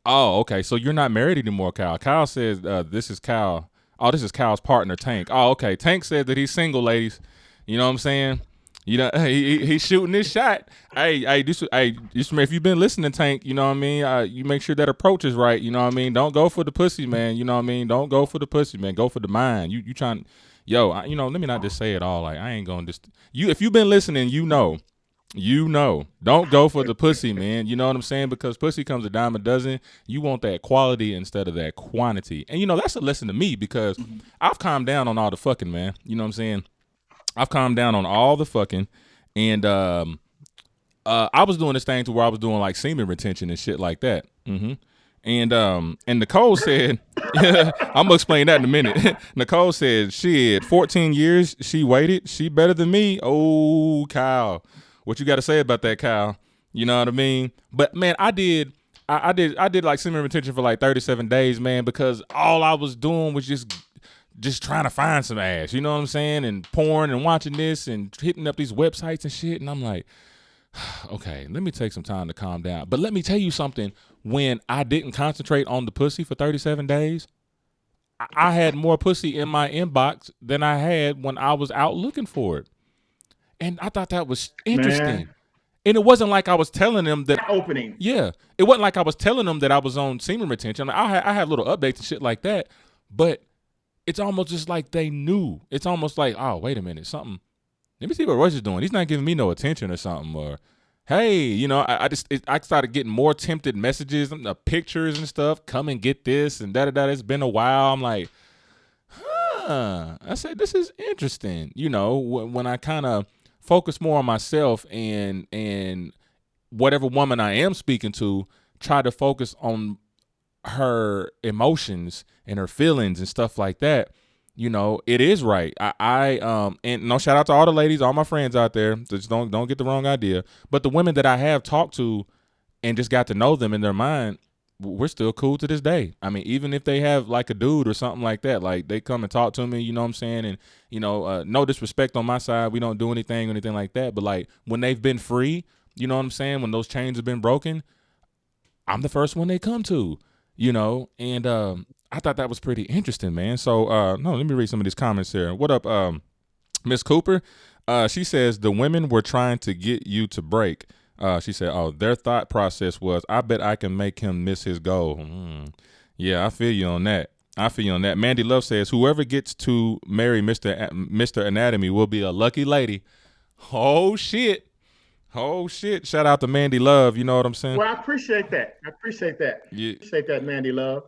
okay, so you're not married anymore, Kyle. Kyle says this is Kyle. Oh, this is Cal's partner, Tank. Oh, okay. Tank said that he's single, ladies. You know what I'm saying? You know, he's shooting this shot. If you've been listening, Tank, you know what I mean? You make sure that approach is right. You know what I mean? Don't go for the pussy, man. You know what I mean? Don't go for the pussy, man. Go for the mind. You trying, let me not just say it all. Like, I ain't going to just, if you've been listening, don't go for the pussy, man. You know what I'm saying? Because pussy comes a dime a dozen. You want that quality instead of that quantity. And, that's a lesson to me because I've calmed down on all the fucking, man. You know what I'm saying? I've calmed down on all the fucking. And I was doing this thing to where I was doing like semen retention and shit like that. And Nicole said, I'm gonna explain that in a minute. Nicole said, shit, 14 years she waited. She better than me. Oh, Kyle. What you got to say about that, Kyle? You know what I mean? But man, I did like semen retention for like 37 days, man, because all I was doing was just trying to find some ass. You know what I'm saying? And porn and watching this and hitting up these websites and shit. And I'm like, okay, let me take some time to calm down. But let me tell you something. When I didn't concentrate on the pussy for 37 days, I had more pussy in my inbox than I had when I was out looking for it. And I thought that was interesting. Man. And it wasn't like I was telling them that opening. Yeah. It wasn't like I was telling them that I was on semen retention. I had little updates and shit like that. But it's almost just like they knew. It's almost like, oh, wait a minute, something. Let me see what Royce is doing. He's not giving me no attention or something. Or, hey, I started getting more tempted messages, pictures and stuff. Come and get this and da-da-da. It's been a while. I'm like, I said, this is interesting. When I kind of focus more on myself and whatever woman I am speaking to, try to focus on her emotions and her feelings and stuff like that. It is right. And no, shout out to all the ladies, all my friends out there. Just don't get the wrong idea. But the women that I have talked to and just got to know them in their mind, we're still cool to this day. I mean, even if they have like a dude or something like that, like they come and talk to me, you know what I'm saying? And, no disrespect on my side. We don't do anything or anything like that. But like when they've been free, you know what I'm saying? When those chains have been broken, I'm the first one they come to, and I thought that was pretty interesting, man. So, no, let me read some of these comments here. What up, Miss Cooper? She says, the women were trying to get you to break. She said, oh, their thought process was, I bet I can make him miss his goal. Yeah, I feel you on that. Mandy Love says, whoever gets to marry Mr. Anatomy will be a lucky lady. Oh, shit. Shout out to Mandy Love. You know what I'm saying? Well, I appreciate that. Yeah. Appreciate that, Mandy Love.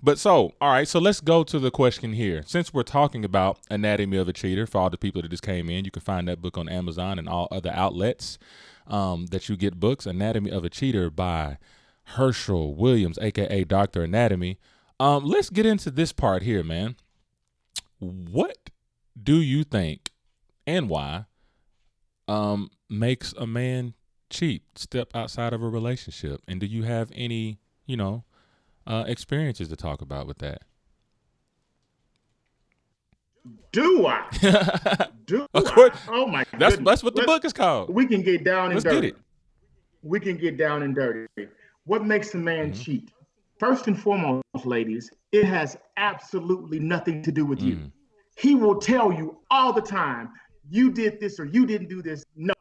But all right, so let's go to the question here. Since we're talking about Anatomy of a Cheater, for all the people that just came in, you can find that book on Amazon and all other outlets that you get books. Anatomy of a Cheater by Herschel Williams, a.k.a. Dr. Anatomy. Let's get into this part here, man. What do you think and why makes a man cheat, step outside of a relationship? And do you have any, experiences to talk about with that? Do I? Of course. Oh my goodness. That's what the book is called. We can get down and dirty. Let's get it. We can get down and dirty. What makes a man cheat? First and foremost, ladies, it has absolutely nothing to do with you. He will tell you all the time, you did this or you didn't do this. No.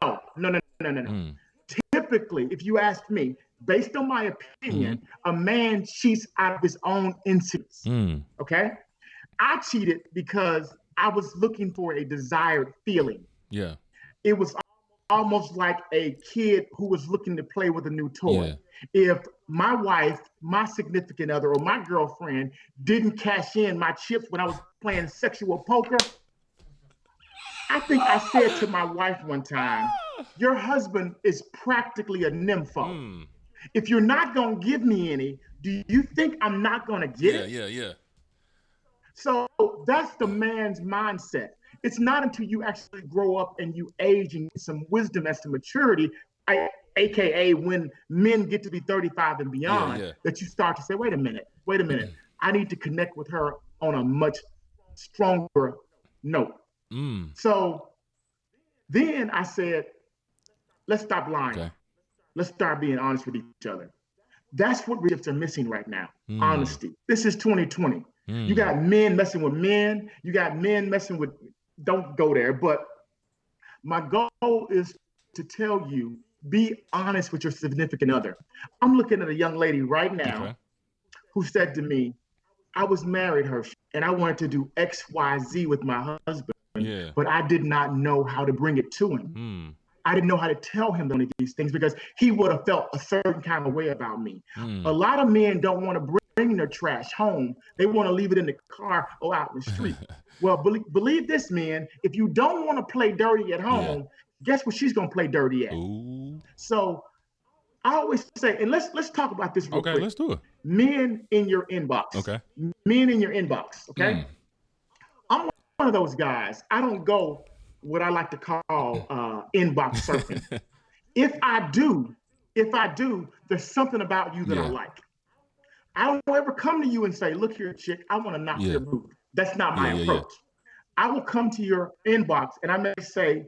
Typically, if you ask me, based on my opinion, a man cheats out of his own instincts. Okay? I cheated because I was looking for a desired feeling. Yeah. It was almost like a kid who was looking to play with a new toy. Yeah. If my wife, my significant other, or my girlfriend didn't cash in my chips when I was playing sexual poker, I think I said to my wife one time, your husband is practically a nympho. If you're not going to give me any, do you think I'm not going to get it? Yeah. So that's the man's mindset. It's not until you actually grow up and you age and get some wisdom as to maturity, AKA when men get to be 35 and beyond, that you start to say, wait a minute. I need to connect with her on a much stronger note. So then I said, let's stop lying. Okay. Let's start being honest with each other. That's what relationships are missing right now. Honesty. This is 2020. You got men messing with men. You got men messing with, don't go there. But my goal is to tell you, be honest with your significant other. I'm looking at a young lady right now Okay. who said to me, I was married her and I wanted to do X, Y, Z with my husband, Yeah. but I did not know how to bring it to him. Mm. I didn't know how to tell him any of these things because he would have felt a certain kind of way about me. A lot of men don't want to bring their trash home. They want to leave it in the car or out in the street. Well, believe this, man, if you don't want to play dirty at home, guess what she's going to play dirty at? Ooh. So I always say, and let's talk about this real Okay, quick. let's do it. Men in your inbox. Okay. Men in your inbox. Okay. I'm one of those guys. I don't go what I like to call inbox surfing. If I do, there's something about you that I like. I don't ever come to you and say, look here, chick, I want to knock your roof. That's not my approach. I will come to your inbox and I may say,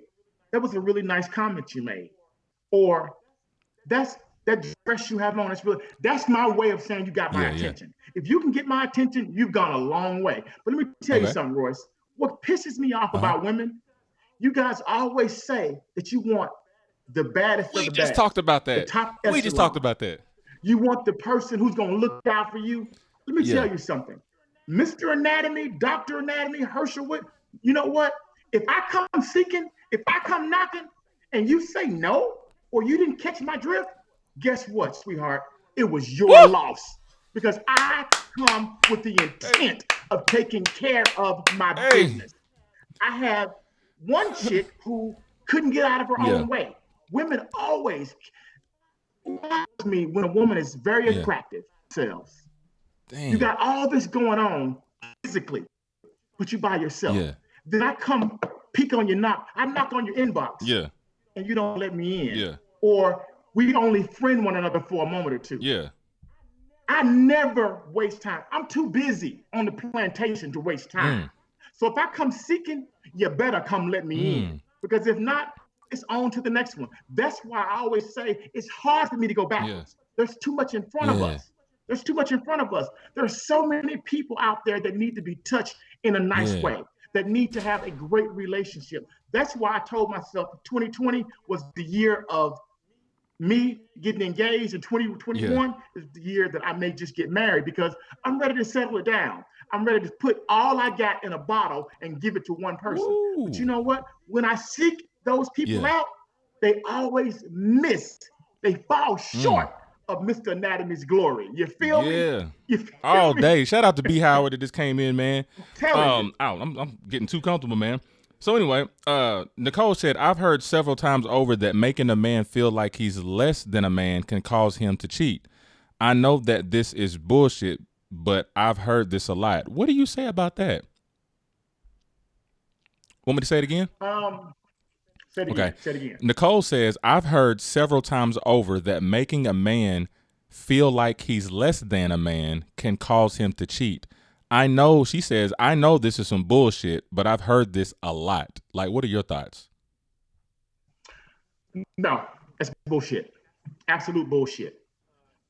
that was a really nice comment you made. Or that dress you have on is really, that's my way of saying you got my attention. If you can get my attention, you've gone a long way. But let me tell you something, Royce. What pisses me off about women, you guys always say that you want the baddest of the bad. We just talked about that. We just talked about that. You want the person who's going to look out for you. Let me tell you something. Mr. Anatomy, Dr. Anatomy, Herschel, you know what? If I come seeking, if I come knocking, and you say no, or you didn't catch my drift, guess what, sweetheart? It was your loss. Because I come with the intent of taking care of my business. I have one chick who couldn't get out of her own way. Women always me when a woman is very attractive. You got all this going on physically, but you by yourself. Then I come peek on your knock. I knock on your inbox. And you don't let me in. Or we only friend one another for a moment or two. I never waste time. I'm too busy on the plantation to waste time. So if I come seeking, you better come let me in. Because if not, it's on to the next one. That's why I always say it's hard for me to go backwards. There's too much in front of us. There's too much in front of us. There's so many people out there that need to be touched in a nice way, that need to have a great relationship. That's why I told myself 2020 was the year of me getting engaged, and 2021 is the year that I may just get married because I'm ready to settle it down. I'm ready to put all I got in a bottle and give it to one person. But you know what? When I seek those people out, they always miss. They fall short of Mr. Anatomy's glory. You feel me? You feel all me? day. Shout out to B. Howard that just came in, man. I'm getting too comfortable, man. So anyway, Nicole said, I've heard several times over that making a man feel like he's less than a man can cause him to cheat. I know that this is bullshit, but I've heard this a lot. What do you say about that? Want me to say it again? Say it again. Nicole says, I've heard several times over that making a man feel like he's less than a man can cause him to cheat. I know, she says, I know this is some bullshit, but I've heard this a lot. Like, what are your thoughts? No, that's bullshit. Absolute bullshit.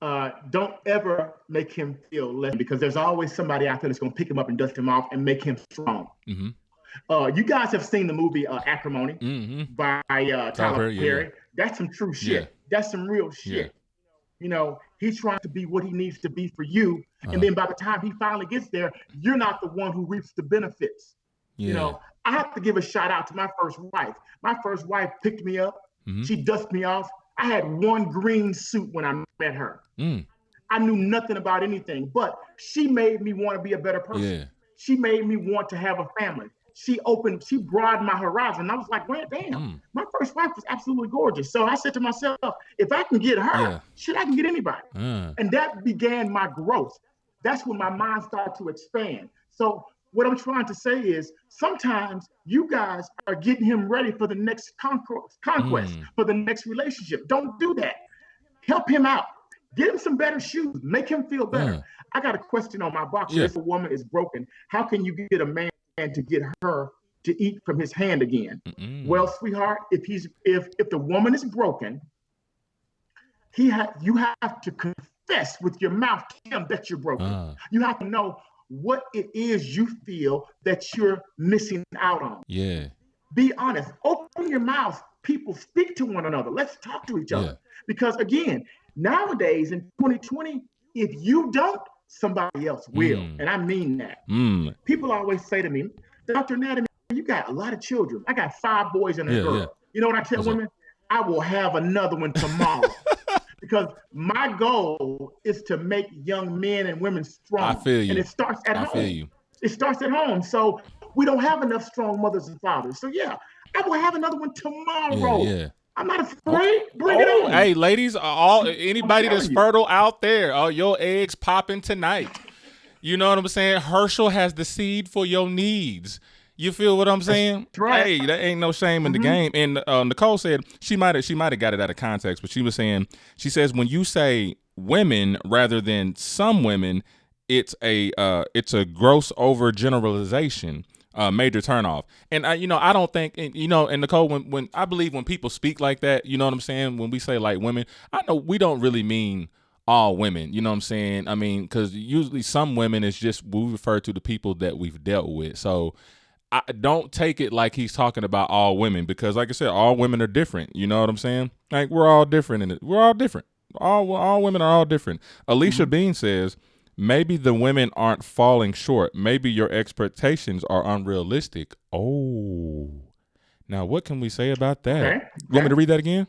Don't ever make him feel less, because there's always somebody out there that's going to pick him up and dust him off and make him strong. You guys have seen the movie Acrimony by Tyler Perry. That's some true shit. That's some real shit. You know, he's trying to be what he needs to be for you. And then by the time he finally gets there, you're not the one who reaps the benefits. You know, I have to give a shout out to my first wife. My first wife picked me up. She dusted me off. I had one green suit when I met her. I knew nothing about anything, but she made me want to be a better person. She made me want to have a family. She broadened my horizon. I was like, well, damn, my first wife was absolutely gorgeous. So I said to myself, if I can get her, shit, I can get anybody. And that began my growth. That's when my mind started to expand. So what I'm trying to say is sometimes you guys are getting him ready for the next conquest, for the next relationship. Don't do that. Help him out. Get him some better shoes. Make him feel better. I got a question on my box. If a woman is broken, how can you get a man to get her to eat from his hand again? Well, sweetheart, if the woman is broken, you have to confess with your mouth to him that you're broken. You have to know what it is you feel that you're missing out on. Yeah. Be honest. Open your mouth. People, speak to one another. Let's talk to each Yeah. other. Because again, nowadays in 2020, if you don't, somebody else will. And I mean that. People always say to me, Dr. Anatomy, you got a lot of children. I got 5 boys and a girl. Yeah. You know what I tell women? I will have another one tomorrow. Because my goal is to make young men and women strong. I feel you. And it starts at home. I feel you. It starts at home. So we don't have enough strong mothers and fathers. So yeah, I will have another one tomorrow. Yeah. I'm not afraid. Bring it on. Hey, ladies, anybody that's fertile out there, your eggs popping tonight. You know what I'm saying? Herschel has the seed for your needs. You feel what I'm saying? That's right. Hey, that ain't no shame in the game. And Nicole said she might have got it out of context, but she was saying, she says when you say women rather than some women, it's a gross overgeneralization. Major turnoff. And I don't think, and Nicole, when I believe when people speak like that, you know what I'm saying? When we say like women, I know we don't really mean all women, you know what I'm saying? I mean, because usually some women is just, we refer to the people that we've dealt with. So I don't take it like he's talking about all women, because like I said, all women are different. You know what I'm saying? Like we're all different in it. We're all different. All women are all different. Alicia Bean says, maybe the women aren't falling short. Maybe your expectations are unrealistic. Oh, now what can we say about that? Okay. You want me to read that again?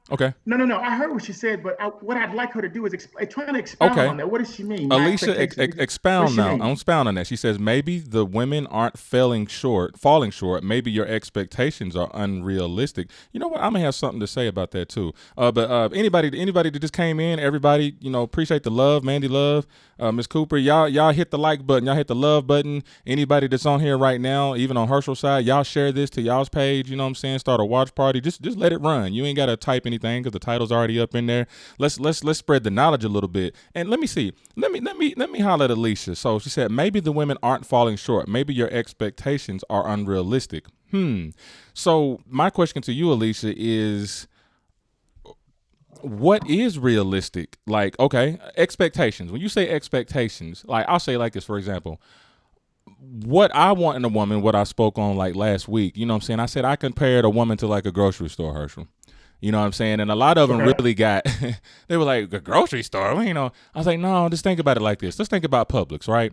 Okay. No. I heard what she said, but what I'd like her to do is trying to expound on that. What does she mean? Alicia, expound now. I'm expound on that. She says maybe the women aren't falling short. Maybe your expectations are unrealistic. You know what? I'm gonna have something to say about that too. But anybody that just came in, everybody, appreciate the love, Mandy Love, Miss Cooper. Y'all hit the like button. Y'all hit the love button. Anybody that's on here right now, even on Herschel's side, y'all share this to y'all's page. You know what I'm saying? Start a watch party. Just let it run. You ain't gotta type anything because the title's already up in there. Let's spread the knowledge a little bit. And let me see. Let me holler at Alicia. So she said maybe the women aren't falling short. Maybe your expectations are unrealistic. So my question to you, Alicia, is what is realistic? Like, okay, expectations. When you say expectations, like I'll say like this, for example, what I want in a woman, what I spoke on like last week, you know what I'm saying? I said I compared a woman to like a grocery store, Herschel. You know what I'm saying? And a lot of them really got, they were like, a grocery store? Well, I was like, no, just think about it like this. Let's think about Publix, right?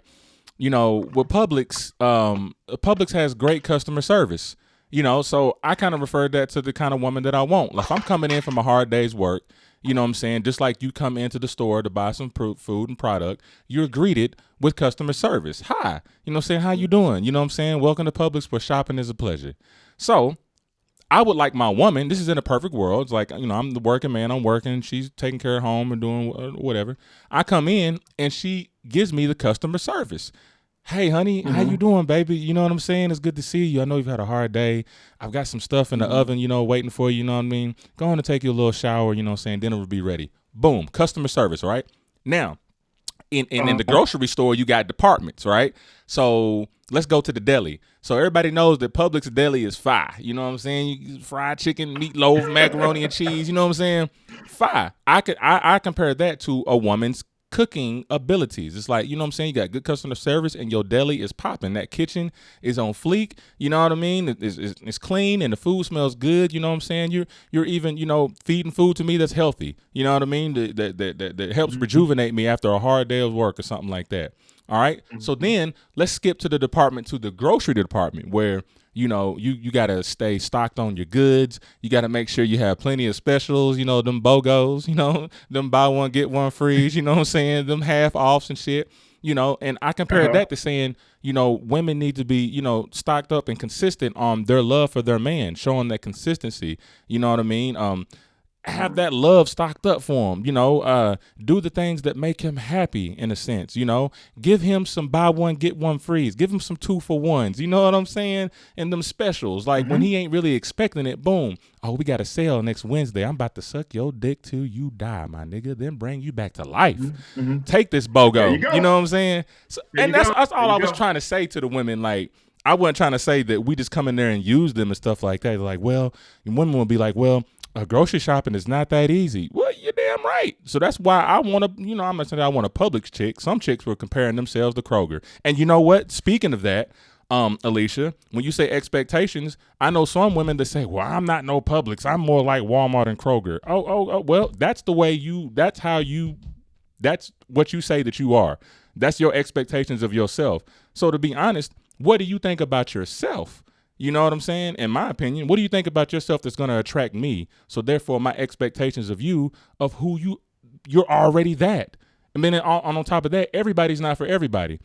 With Publix, Publix has great customer service, so I kind of referred that to the kind of woman that I want. Like if I'm coming in from a hard day's work, you know what I'm saying? Just like you come into the store to buy some food and product, you're greeted with customer service. Hi, you know what I'm saying? How you doing? You know what I'm saying? Welcome to Publix, where shopping is a pleasure. So I would like my woman, this is in a perfect world. It's like, I'm the working man, I'm working, she's taking care of home and doing whatever. I come in and she gives me the customer service. Hey, honey, how you doing, baby? You know what I'm saying? It's good to see you. I know you've had a hard day. I've got some stuff in the oven, waiting for you, you know what I mean? Go on and take you a little shower, you know what I'm saying? Dinner will be ready. Boom, customer service, right? Now, in the grocery store, you got departments, right? So let's go to the deli. So everybody knows that Publix deli is fire. You know what I'm saying? Fried chicken, meatloaf, macaroni and cheese. You know what I'm saying? Fire. I compare that to a woman's cooking abilities. It's like, you know what I'm saying? You got good customer service and your deli is popping. That kitchen is on fleek. You know what I mean? It's clean and the food smells good. You know what I'm saying? You're even, feeding food to me that's healthy. You know what I mean? That helps rejuvenate me after a hard day of work or something like that. All right. So then let's skip to the grocery department where, you got to stay stocked on your goods. You got to make sure you have plenty of specials, them BOGOs, them buy one, get one free, you know what I'm saying? Them half offs and shit, and I compare that to saying, women need to be, stocked up and consistent on their love for their man, showing that consistency. You know what I mean? Have that love stocked up for him, do the things that make him happy in a sense, give him some buy one, get one frees, give him some 2-for-1s, you know what I'm saying? And them specials, like when he ain't really expecting it, boom. Oh, we got a sale next Wednesday. I'm about to suck your dick till you die, my nigga, then bring you back to life. Take this BOGO, you know what I'm saying? So, and that's all I was trying to say to the women, like, I wasn't trying to say that we just come in there and use them and stuff like that. Like, well, women will be like, well, Grocery shopping is not that easy. Well, you're damn right. So that's why I want to, I'm not saying I want a Publix chick. Some chicks were comparing themselves to Kroger. And you know what? Speaking of that, Alicia, when you say expectations, I know some women that say, well, I'm not no Publix. I'm more like Walmart and Kroger. Oh, well, that's that's what you say that you are. That's your expectations of yourself. So to be honest, what do you think about yourself? You know what I'm saying? In my opinion, what do you think about yourself that's going to attract me? So therefore, my expectations of you, of who you're already that. And then on top of that, everybody's not for everybody.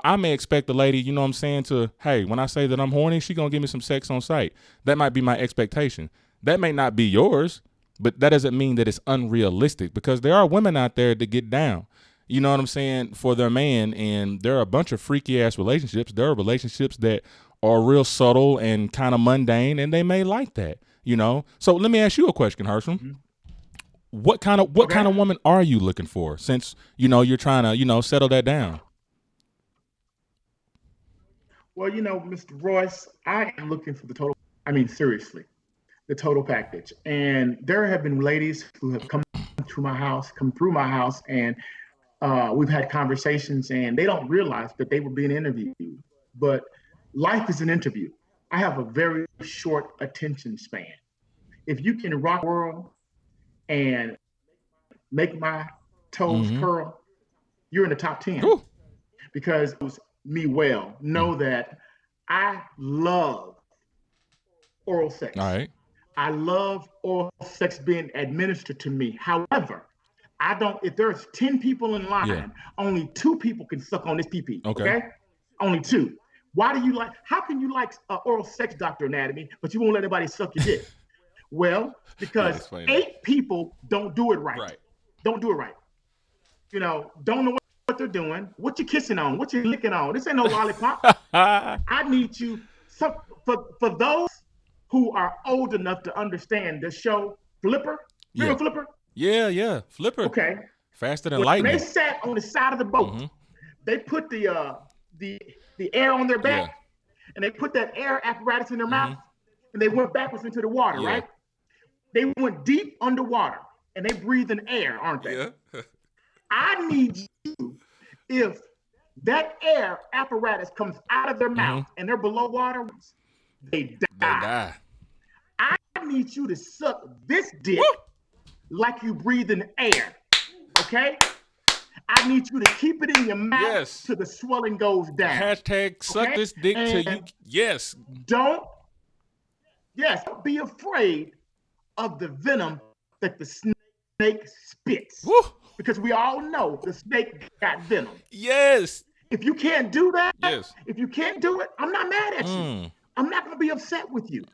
I may expect the lady, you know what I'm saying, to, hey, when I say that I'm horny, she going to give me some sex on sight. That might be my expectation. That may not be yours, but that doesn't mean that it's unrealistic, because there are women out there that get down. You know what I'm saying, for their man, and there are a bunch of freaky ass relationships. There are relationships that are real subtle and kind of mundane, and they may like that, So let me ask you a question, Herschel. Mm-hmm. What kind of woman are you looking for, since you're trying to settle that down? Well, Mr. Royce, I am looking for seriously, the total package. And there have been ladies who have come through my house, and we've had conversations, and they don't realize that they were being interviewed. But life is an interview. I have a very short attention span. If you can rock the world and make my toes curl, you're in the top 10. Ooh. Because it was me well. Know that I love oral sex. All right. I love oral sex being administered to me. However, if there's 10 people in line, only 2 people can suck on this pee-pee. Okay? Only 2. How can you like oral sex, Dr. Anatomy, but you won't let anybody suck your dick? Well, because 8 people don't do it right. Don't do it right. Don't know what they're doing. What you kissing on? What you licking on? This ain't no lollipop. I need you. So for those who are old enough to understand the show Flipper, remember Flipper? Yeah, Flipper. Okay. Faster than lightning. They sat on the side of the boat. They put the air on their back, and they put that air apparatus in their mouth, and they went backwards into the water, right? They went deep underwater, and they breathe in air, aren't they? Yeah. I need you, if that air apparatus comes out of their mouth and they're below water, they die. I need you to suck this dick like you breathe in air, okay? I need you to keep it in your mouth till the swelling goes down. Hashtag suck this dick till you. Yes. Don't be afraid of the venom that the snake spits. Woo. Because we all know the snake got venom. Yes. If you can't do that, if you can't do it, I'm not mad at you. I'm not going to be upset with you.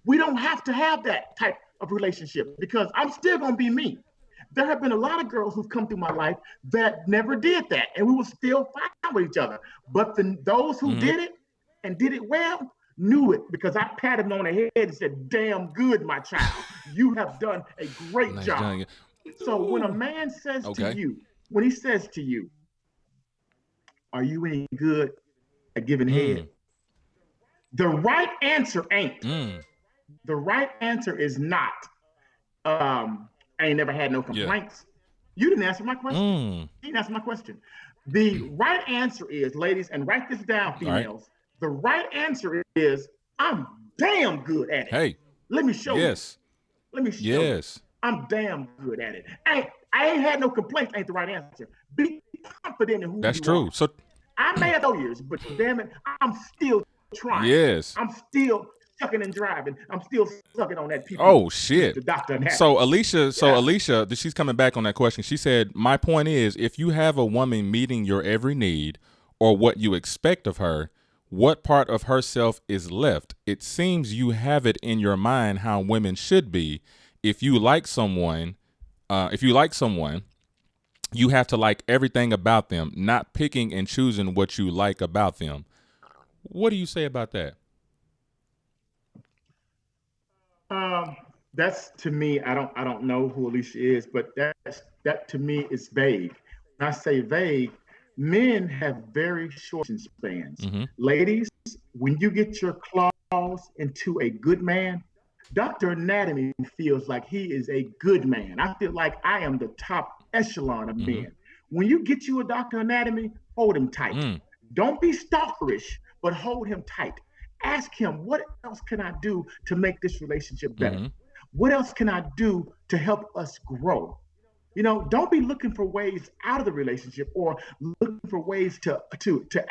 We don't have to have that type of relationship, because I'm still going to be me. There have been a lot of girls who've come through my life that never did that, and we will still fight with each other. But those who did it and did it well knew it, because I patted them on the head and said, "Damn good, my child. You have done a great job." So when a man says to you, when he says to you, "Are you any good at giving head?" The right answer ain't. The right answer is not, I ain't never had no complaints. You didn't answer my question. You didn't answer my question. The right answer is, ladies, and write this down, females. Right. The right answer is, I'm damn good at it. Hey. Let me show you. Let me show you. I'm damn good at it. I ain't had no complaints ain't the right answer. Be confident in who you are. That's true. So I may have years, but damn it, I'm still trying. Yes. I'm still sucking and driving. I'm still sucking on that people. Oh shit. The doctor. So Alicia, she's coming back on that question. She said, my point is, if you have a woman meeting your every need or what you expect of her, what part of herself is left? It seems you have it in your mind how women should be. If you like someone, you have to like everything about them, not picking and choosing what you like about them. What do you say about that? That's, to me, I don't know who Alicia is, but that to me is vague. When I say vague, men have very short spans. Ladies, when you get your claws into a good man, Dr. Anatomy feels like he is a good man. I feel like I am the top echelon of Mm-hmm. men. When you get you a Dr. Anatomy, hold him tight. Mm. Don't be stalkerish, but hold him tight. Ask him, what else can I do to make this relationship better? Mm-hmm. What else can I do to help us grow? Don't be looking for ways out of the relationship or looking for ways to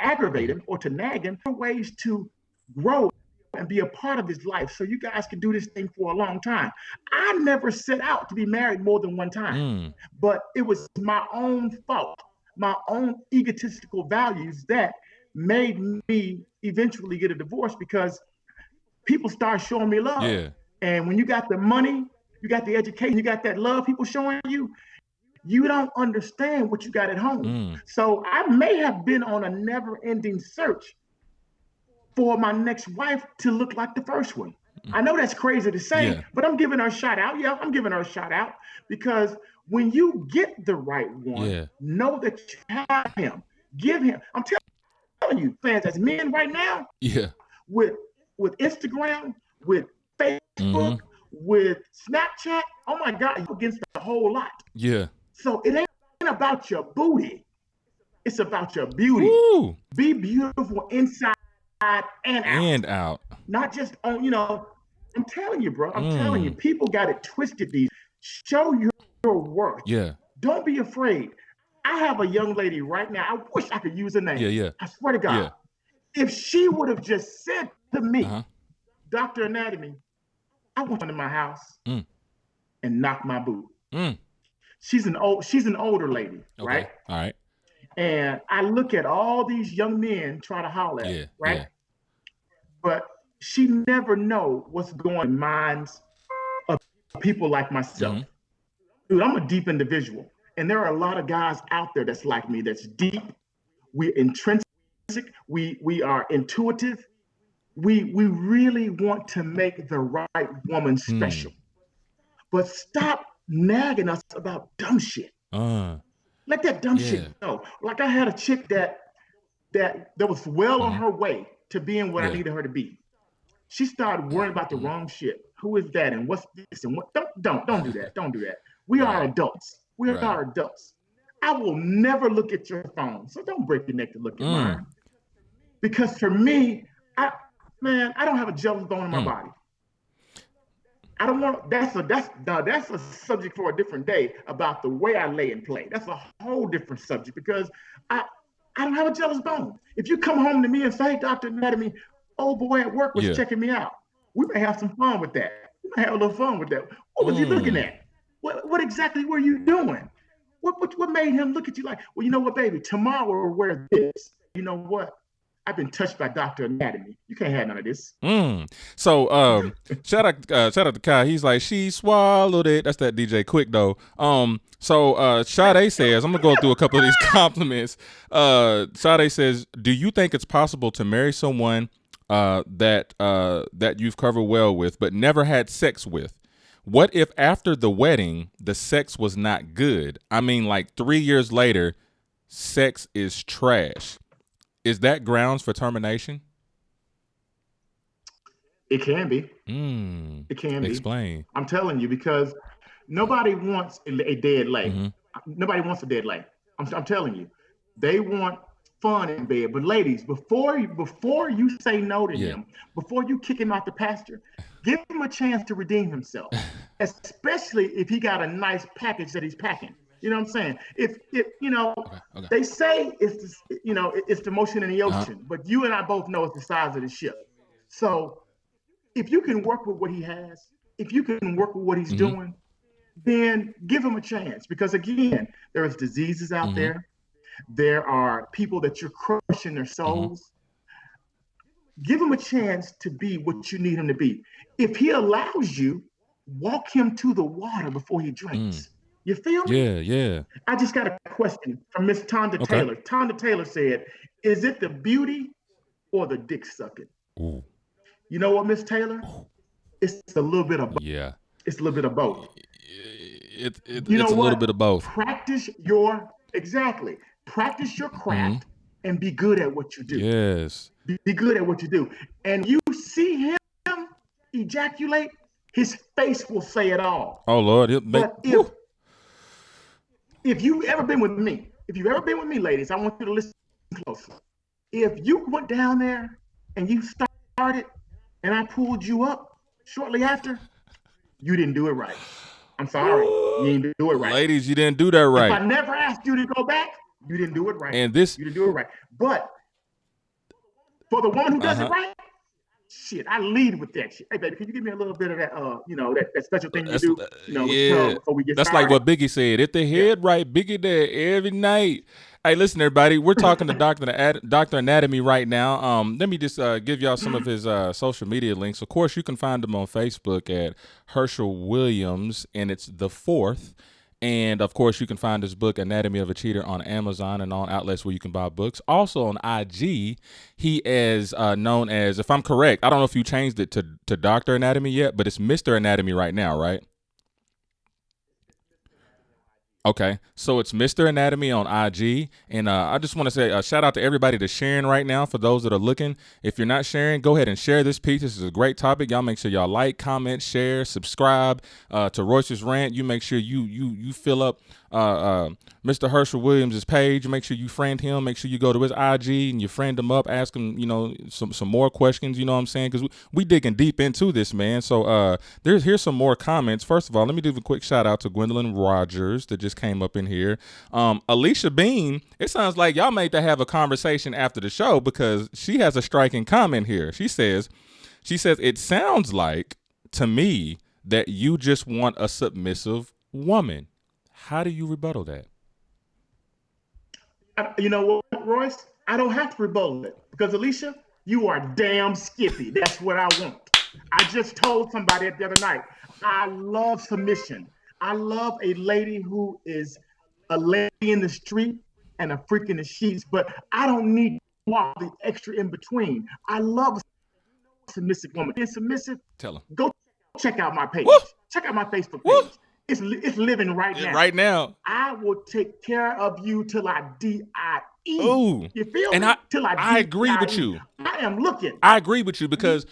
aggravate Mm-hmm. him or to nag him, for ways to grow and be a part of his life so you guys can do this thing for a long time. I never set out to be married more than one time, Mm. but it was my own fault, my own egotistical values that made me eventually get a divorce because people start showing me love. Yeah. And when you got the money, you got the education, you got that love people showing you, you don't understand what you got at home. Mm. So I may have been on a never ending search for my next wife to look like the first one. I know that's crazy to say, Yeah. but I'm giving her a shout out. Yeah, I'm giving her a shout out because when you get the right one, Yeah. know that you have him. Give him. I'm telling you, fans, as men right now, Yeah. with Instagram, with Mm-hmm. Facebook, with Snapchat, oh my God, you're against a whole lot. Yeah. So it ain't about your booty. It's about your beauty. Woo. Be beautiful inside and out. And out. Not just on, I'm telling you, bro. I'm telling you, Mm. people got it twisted. Show your worth. Yeah. Don't be afraid. I have a young lady right now. I wish I could use her name. Yeah. Yeah. I swear to God. Yeah. If she would have just said to me, Uh-huh. Dr. Anatomy, I want to come to my house Mm. and knock my boot. Mm. She's an older lady, Okay. right? All right. And I look at all these young men trying to holler at Yeah. her, right? Yeah. But she never know what's going on in minds of people like myself. Mhm. Dude, I'm a deep individual. And there are a lot of guys out there that's like me, that's deep. We're intrinsic. We are intuitive. We really want to make the right woman special. But stop nagging us about dumb shit. Let that dumb shit go. Like I had a chick that was well on her way to being what I needed her to be. She started worrying about the wrong shit. Who is that? And what's this? And what? Don't do that. Don't do that. We are adults. We are adults. I will never look at your phone. So don't break your neck to look at mine. Because for me, I don't have a jealous bone in my body. I don't want. That's a subject for a different day about the way I lay and play. That's a whole different subject because I don't have a jealous bone. If you come home to me and say, hey, Dr. Anatomy, old boy at work was checking me out, we may have some fun with that. We may have a little fun with that. What was he looking at? What exactly were you doing? What made him look at you like, well, you know what, baby, tomorrow we'll wear this. You know what? I've been touched by Dr. Anatomy. You can't have none of this. So shout out to Kai. He's like, she swallowed it. That's that DJ Quick though. So Sade says, I'm gonna go through a couple of these compliments. Sade says, do you think it's possible to marry someone that you've covered well with but never had sex with? What if after the wedding the sex was not good? I mean, like 3 years later, sex is trash. Is that grounds for termination? It can be. It can be. Explain. I'm telling you, because nobody wants a dead leg. Nobody wants a dead leg. I'm telling you. They want fun in bed. But ladies, before you say no to him, before you kick him out the pasture, give him a chance to redeem himself. Especially if he got a nice package that he's packing. You know what I'm saying? If they say it's the motion in the ocean, but you and I both know it's the size of the ship. So if you can work with what he has, if you can work with what he's doing, then give him a chance. Because again, there's diseases out there. There are people that you're crushing their souls. Give him a chance to be what you need him to be. If he allows you, walk him to the water before he drinks. You feel me? Yeah. I just got a question from Miss Tonda Taylor. Tonda Taylor said, is it the beauty or the dick sucking? Ooh. You know what, Miss Taylor? It's a little bit of both. Yeah. It's a little bit of both. It's a little bit of both. Practice your craft and be good at what you do. Yes. Be good at what you do. And you see him ejaculate, His face will say it all. Oh Lord, but if you've ever been with me, ladies, I want you to listen closely. If you went down there and you started and I pulled you up shortly after, you didn't do it right. I'm sorry. You didn't do it right. Ladies, you didn't do that right. If I never asked you to go back, you didn't do it right. And you didn't do it right. But for the woman who does it right, shit, I lead with that shit. Hey, baby, can you give me a little bit of that, that special thing you do, before we get started? That's like what Biggie said. If the head right, Biggie there every night. Hey, listen, everybody, we're talking to Dr. Anatomy right now. Let me just give y'all some of his social media links. Of course, you can find him on Facebook at Herschel Williams, and it's The Fourth. And, of course, you can find his book, Anatomy of a Cheater, on Amazon and on outlets where you can buy books. Also on IG, he is known as, if I'm correct, I don't know if you changed it to Dr. Anatomy yet, but it's Mr. Anatomy right now, right? Okay, so it's Mr. Anatomy on IG, and I just want to say a shout out to everybody that's sharing right now. For those that are looking, if you're not sharing, go ahead and share this piece. This is a great topic. Y'all make sure y'all like, comment, share, subscribe to Royce's Rant. You make sure you fill up Mr. Herschel Williams' page. Make sure you friend him. Make sure you go to his IG and you friend him up. Ask him, some more questions. You know what I'm saying? Because we digging deep into this, man. So here's some more comments. First of all, let me give a quick shout out to Gwendolyn Rogers that just came up in here. Alicia Bean, it sounds like y'all made to have a conversation after the show because she has a striking comment here. She says, it sounds like to me that you just want a submissive woman. How do you rebuttal that? You know what, Royce? I don't have to rebuttal it because, Alicia, you are damn skippy. That's what I want. I just told somebody the other night, I love submission. I love a lady who is a lady in the street and a freak in the sheets, but I don't need all the extra in between. I love a submissive woman. Being submissive, tell them. Go check out my page. Woo! Check out my Facebook page. Woo! It's living right now. Right now. I will take care of you till I die. Ooh. You feel and me? Till I agree with you. I am looking. I agree with you because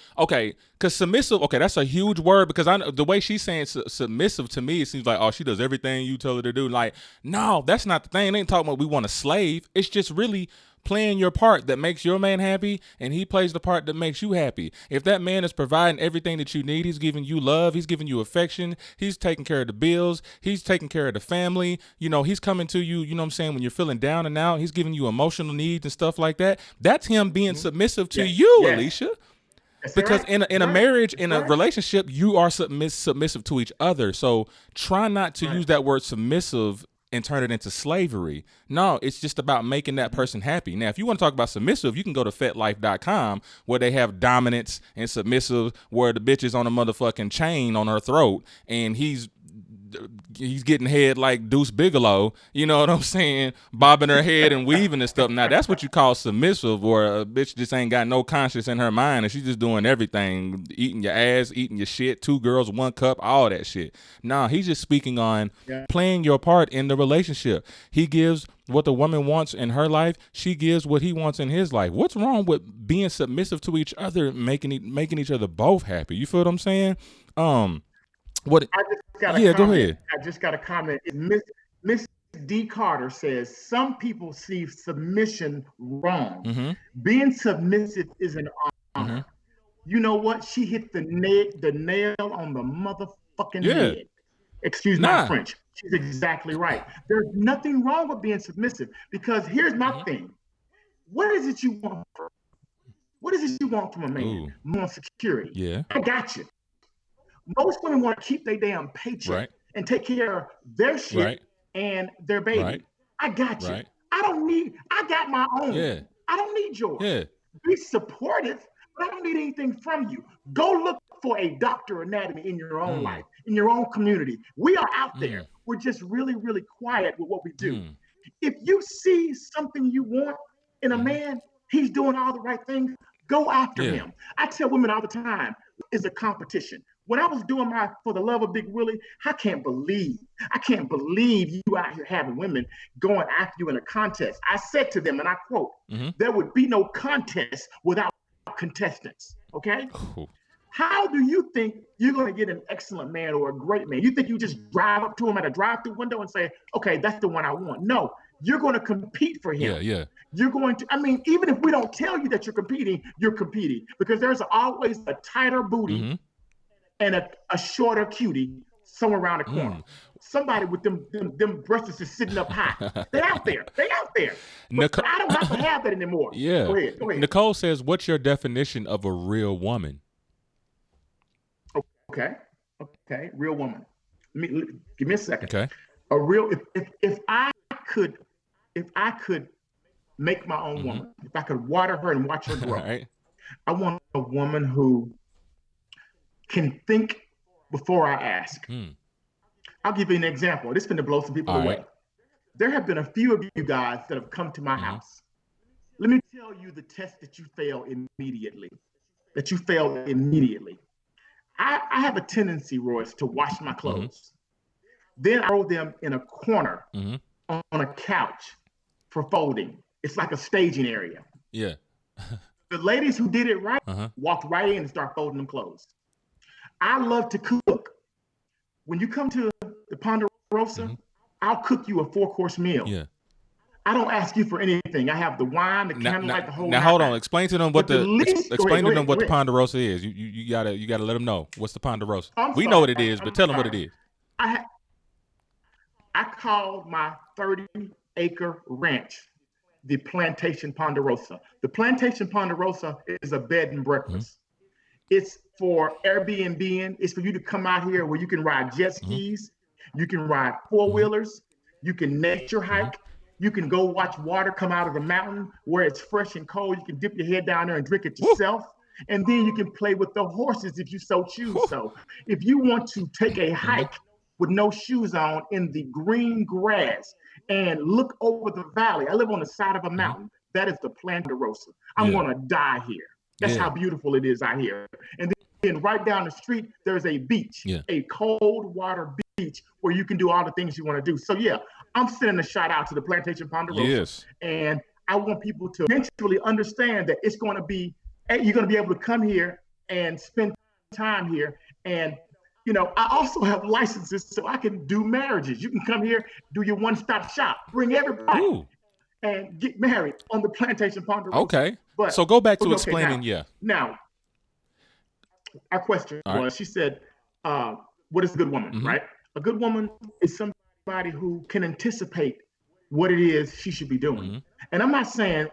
submissive, that's a huge word because the way she's saying submissive to me, it seems like, she does everything you tell her to do. Like, no, that's not the thing. It ain't talking about we want a slave. It's just really playing your part that makes your man happy, and he plays the part that makes you happy. If that man is providing everything that you need, he's giving you love, he's giving you affection, he's taking care of the bills, he's taking care of the family, he's coming to you, you know what I'm saying, when you're feeling down and out, he's giving you emotional needs and stuff like that. That's him being submissive to you, Alicia. Because in a marriage, in a relationship, you are submissive to each other. So try not to use that word submissive and turn it into slavery. No, it's just about making that person happy. Now, if you want to talk about submissive, you can go to FetLife.com where they have dominance and submissive, where the bitch is on a motherfucking chain on her throat and he's getting head like Deuce Bigelow, you know what I'm saying, bobbing her head and weaving and stuff. Now, that's what you call submissive, or a bitch just ain't got no conscience in her mind and she's just doing everything, eating your ass, eating your shit, 2 girls, 1 cup, all that shit. Nah, he's just speaking on playing your part in the relationship. He gives what the woman wants in her life, she gives what he wants in his life. What's wrong with being submissive to each other, making each other both happy? You feel what I'm saying? What? I just got a comment. Go ahead. I just got a comment. Miss D. Carter says some people see submission wrong. Mm-hmm. Being submissive is an honor. Mm-hmm. You know what? She hit the nail on the motherfucking head. Excuse my French. She's exactly right. There's nothing wrong with being submissive because here's my thing. What is it you want? What is it you want from a man? Ooh. More security. Yeah. I got you. Most women want to keep their damn paycheck and take care of their shit and their baby. Right. I got you. I got my own. Yeah. I don't need yours. Yeah. Be supportive, but I don't need anything from you. Go look for a Dr. Anatomy in your own life, in your own community. We are out there. We're just really, really quiet with what we do. If you see something you want in a man, he's doing all the right things, go after him. I tell women all the time, it's a competition. When I was doing my For the Love of Big Willie, I can't believe you out here having women going after you in a contest. I said to them, and I quote, there would be no contest without contestants, okay? Ooh. How do you think you're going to get an excellent man or a great man? You think you just drive up to him at a drive-through window and say, okay, that's the one I want? No, you're going to compete for him. Yeah. You're going to, I mean, even if we don't tell you that you're competing because there's always a tighter booty and a shorter cutie somewhere around the corner. Somebody with them breasts is sitting up high. They're out there. But I don't have to have that anymore. Yeah. Go ahead. Nicole says, what's your definition of a real woman? Okay. Real woman. Give me a second. Okay. A real, if I could make my own woman, if I could water her and watch her grow, Right. I want a woman who can think before I ask. I'll give you an example. This is going to blow some people away. Right. There have been a few of you guys that have come to my house. Let me tell you the test that you fail immediately. I have a tendency, Royce, to wash my clothes. Then I throw them in a corner on a couch for folding. It's like a staging area. Yeah. The ladies who did it right walked right in and start folding them clothes. I love to cook. When you come to the Ponderosa, I'll cook you a 4-course meal. Yeah. I don't ask you for anything. I have the wine, the candlelight, the whole. Now hold on. Explain to them what the Ponderosa is. You gotta let them know what's the Ponderosa. We know what it is, but tell them what it is. I called my 30-acre ranch the Plantation Ponderosa. The Plantation Ponderosa is a bed and breakfast. It's for Airbnb. It's for you to come out here where you can ride jet skis, you can ride 4-wheelers, you can nature hike, you can go watch water come out of the mountain where it's fresh and cold. You can dip your head down there and drink it yourself. And then you can play with the horses if you so choose. So if you want to take a hike with no shoes on in the green grass and look over the valley, I live on the side of a mountain. That is the Ponderosa. I'm going to die here. That's how beautiful it is out here. And then right down the street, there's a beach, a cold water beach where you can do all the things you want to do. So I'm sending a shout out to the Plantation Ponderosa. Yes. And I want people to eventually understand that it's going to be, you're going to be able to come here and spend time here. And, I also have licenses so I can do marriages. You can come here, do your one-stop shop, bring everybody and get married on the Plantation Ponderosa. Okay. So go back to explaining, Now, our question was, she said, what is a good woman, right? A good woman is somebody who can anticipate what it is she should be doing. And I'm not saying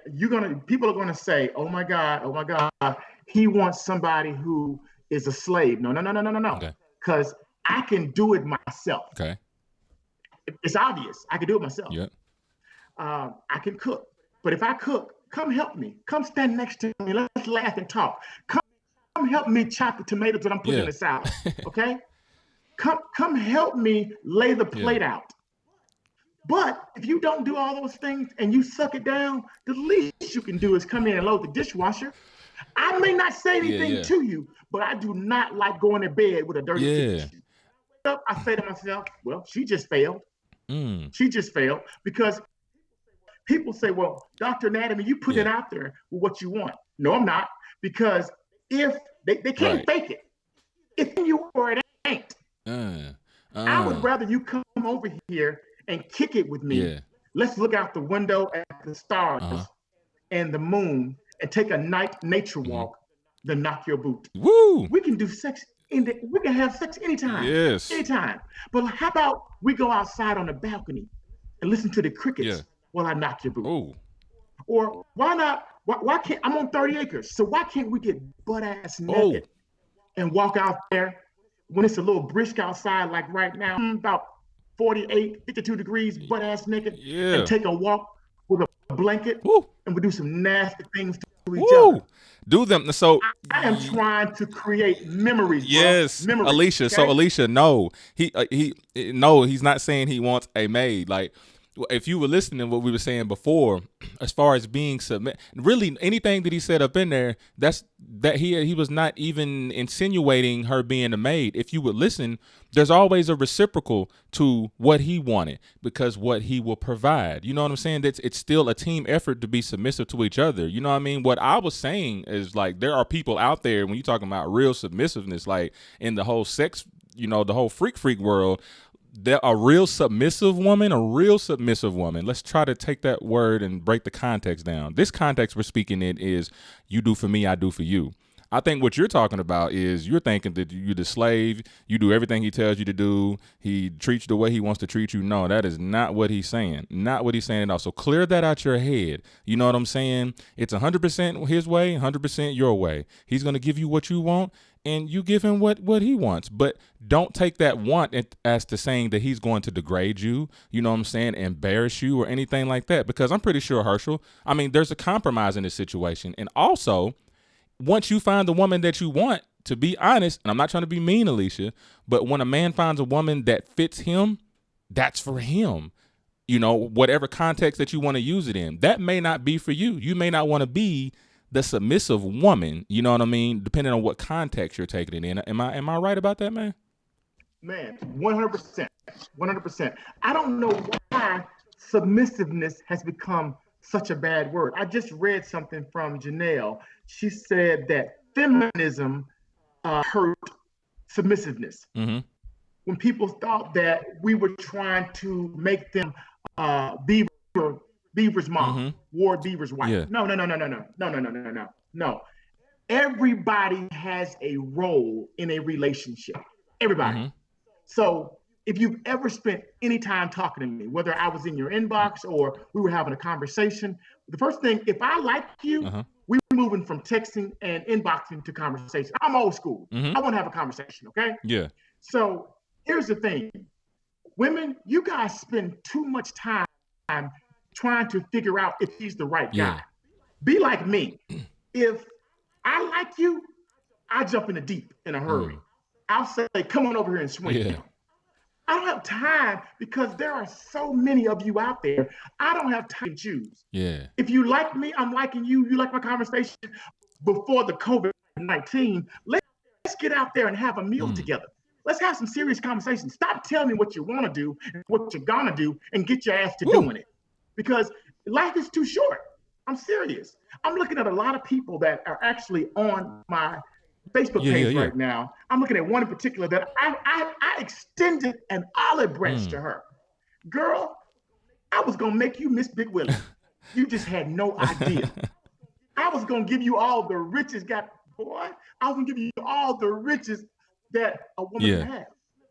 people are gonna say, oh my God, he wants somebody who is a slave. No. Because I can do it myself. Okay. It's obvious. I can do it myself. Yeah. I can cook. But if I cook, come help me. Come stand next to me. Let's laugh and talk. Come help me chop the tomatoes that I'm putting in the salad. Okay? Come help me lay the plate out. But if you don't do all those things and you suck it down, the least you can do is come in and load the dishwasher. I may not say anything to you, but I do not like going to bed with a dirty kitchen. I say to myself, well, she just failed. She just failed because people say, well, Dr. Anatomy, you put it out there with what you want. No, I'm not. Because if they can't fake it. If you or it ain't. I would rather you come over here and kick it with me. Let's look out the window at the stars and the moon and take a night nature walk than knock your boot. Woo! We can do sex. We can have sex anytime. Yes. Anytime. But how about we go outside on the balcony and listen to the crickets while I knock your boot? Ooh. Or why not? Why can't I'm on 30 acres? So why can't we get butt ass naked and walk out there when it's a little brisk outside, like right now, about 48, 52 degrees, butt ass naked, and take a walk with a blanket, and we do some nasty things to each other. Do them. So I am trying to create memories. Yes, bro. Memories, Alicia. Okay? So Alicia, no, he's not saying he wants a maid. Like if you were listening to what we were saying before, as far as being really anything that he said up in there, that he was not even insinuating her being a maid. If you would listen, there's always a reciprocal to what he wanted, because what he will provide. You know what I'm saying? It's still a team effort to be submissive to each other. You know what I mean? What I was saying is, like, there are people out there, when you're talking about real submissiveness, like in the whole sex, the whole freak world, a real submissive woman, let's try to take that word and break the context down. This context we're speaking in is, you do for me, I do for you. I think what you're talking about is, you're thinking that you're the slave, you do everything he tells you to do, he treats you the way he wants to treat you. No, that is not what he's saying. Not what he's saying at all. So clear that out your head. You know what I'm saying? It's 100% his way, 100% your way. He's going to give you what you want, and you give him what he wants. But don't take that want as to saying that he's going to degrade you, you know what I'm saying, embarrass you or anything like that. Because I'm pretty sure, Herschel, I mean, there's a compromise in this situation. And also, once you find the woman that you want, to be honest, and I'm not trying to be mean, Alicia, but when a man finds a woman that fits him, that's for him. Whatever context that you want to use it in, that may not be for you. You may not want to be the submissive woman, you know what I mean, depending on what context you're taking it in. Am I right about that, man? Man, 100%. 100%. I don't know why submissiveness has become such a bad word. I just read something from Janelle. She said that feminism hurt submissiveness. Mm-hmm. When people thought that we were trying to make them Beaver's mom, mm-hmm. Ward Beaver's wife. Yeah. No. Everybody has a role in a relationship. Everybody. Mm-hmm. So if you've ever spent any time talking to me, whether I was in your inbox or we were having a conversation, the first thing, if I like you, we're moving from texting and inboxing to conversation. I'm old school. Mm-hmm. I want to have a conversation, okay? Yeah. So here's the thing. Women, you guys spend too much time trying to figure out if he's the right guy. Be like me. If I like you, I jump in the deep in a hurry. I'll say, come on over here and swim. Yeah. I don't have time, because there are so many of you out there. I don't have time to choose. Yeah. If you like me, I'm liking you. You like my conversation before the COVID-19. Let's get out there and have a meal together. Let's have some serious conversations. Stop telling me what you want to do, what you're going to do, and get your ass to doing it. Because life is too short. I'm serious. I'm looking at a lot of people that are actually on my Facebook page right now. I'm looking at one in particular that I extended an olive branch to her. Girl, I was going to make you Miss Big Willie. You just had no idea. I was going to give you all the riches. I was going to give you all the riches that a woman can have.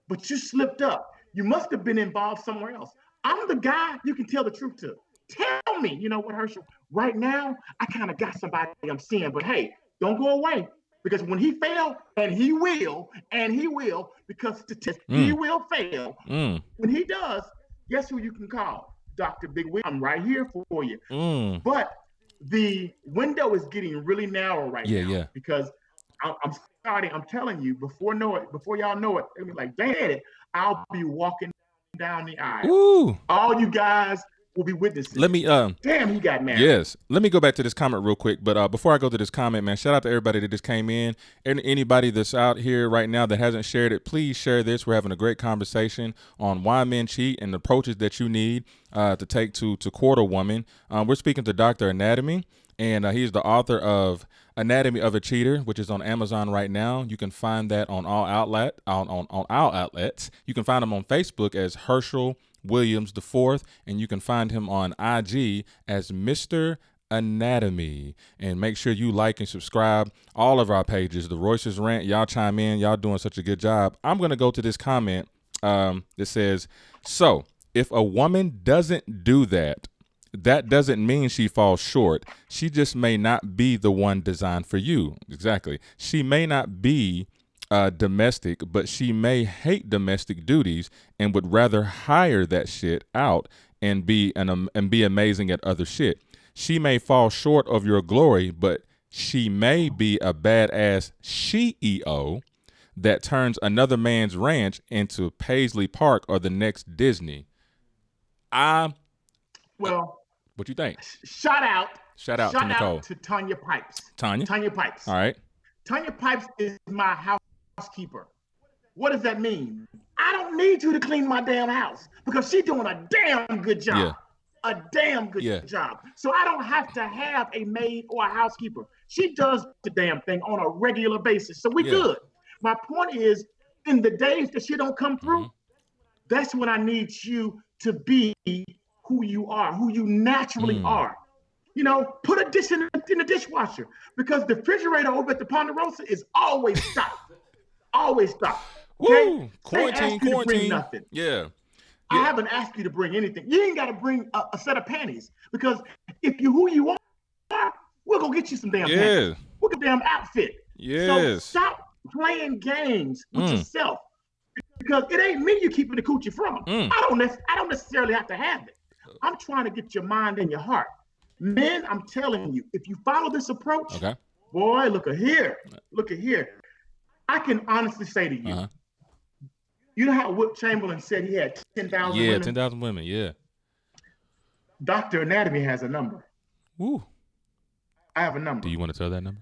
But you slipped up. You must have been involved somewhere else. I'm the guy you can tell the truth to. Tell me, you know what, Herschel? Right now, I kind of got somebody I'm seeing, but hey, don't go away. Because when he fails, and he will, because he will fail. When he does, guess who you can call? Dr. Big Will. I'm right here for you. But the window is getting really narrow right now. Because I'm starting, I'm telling you, before y'all know it, they'll be like, Dad, I'll be walking down the aisle. Ooh. All you guys will be witnessing. Let me damn, he got married. Yes. Let me go back to this comment real quick. But before I go to this comment, man, shout out to everybody that just came in. And anybody that's out here right now that hasn't shared it, please share this. We're having a great conversation on why men cheat and the approaches that you need to take to court a woman. We're speaking to Dr. Anatomy, and he's the author of Anatomy of a Cheater, which is on Amazon right now. You can find that on all on our outlets. You can find him on Facebook as Herschel Williams IV, and you can find him on IG as Mr. Anatomy. And make sure you like and subscribe all of our pages. The Royce's Rant, y'all chime in. Y'all doing such a good job. I'm going to go to this comment that says, so if a woman doesn't do that, that doesn't mean she falls short. She just may not be the one designed for you. Exactly. She may not be domestic, but she may hate domestic duties and would rather hire that shit out and be amazing at other shit. She may fall short of your glory, but she may be a badass CEO that turns another man's ranch into Paisley Park or the next Disney. I Well, What you think? shout out To Nicole. to Tanya Pipes. Tanya? Tanya Pipes. All right. Tanya Pipes is my housekeeper. What does that mean? I don't need you to clean my damn house because she's doing a damn good job. Yeah. A damn good job. So I don't have to have a maid or a housekeeper. She does the damn thing on a regular basis. So we good. My point is, in the days that she don't come through, that's when I need you to be who you are, who you naturally are. You know, put a dish in the dishwasher because the refrigerator over at the Ponderosa is always stocked. Always stocked. Okay? Woo! Quarantine. Nothing. Yeah. I haven't asked you to bring anything. You ain't got to bring a set of panties because if you who you are, we'll go get you some damn panties. We'll get a damn outfit. Yes. So stop playing games with yourself because it ain't me you keeping the coochie from. I don't necessarily have to have it. I'm trying to get your mind and your heart. Men, I'm telling you, if you follow this approach, boy, look at here. I can honestly say to you, you know how Wilt Chamberlain said he had 10,000 women? Yeah, 10,000 women, yeah. Dr. Anatomy has a number. Woo. I have a number. Do you want to tell that number?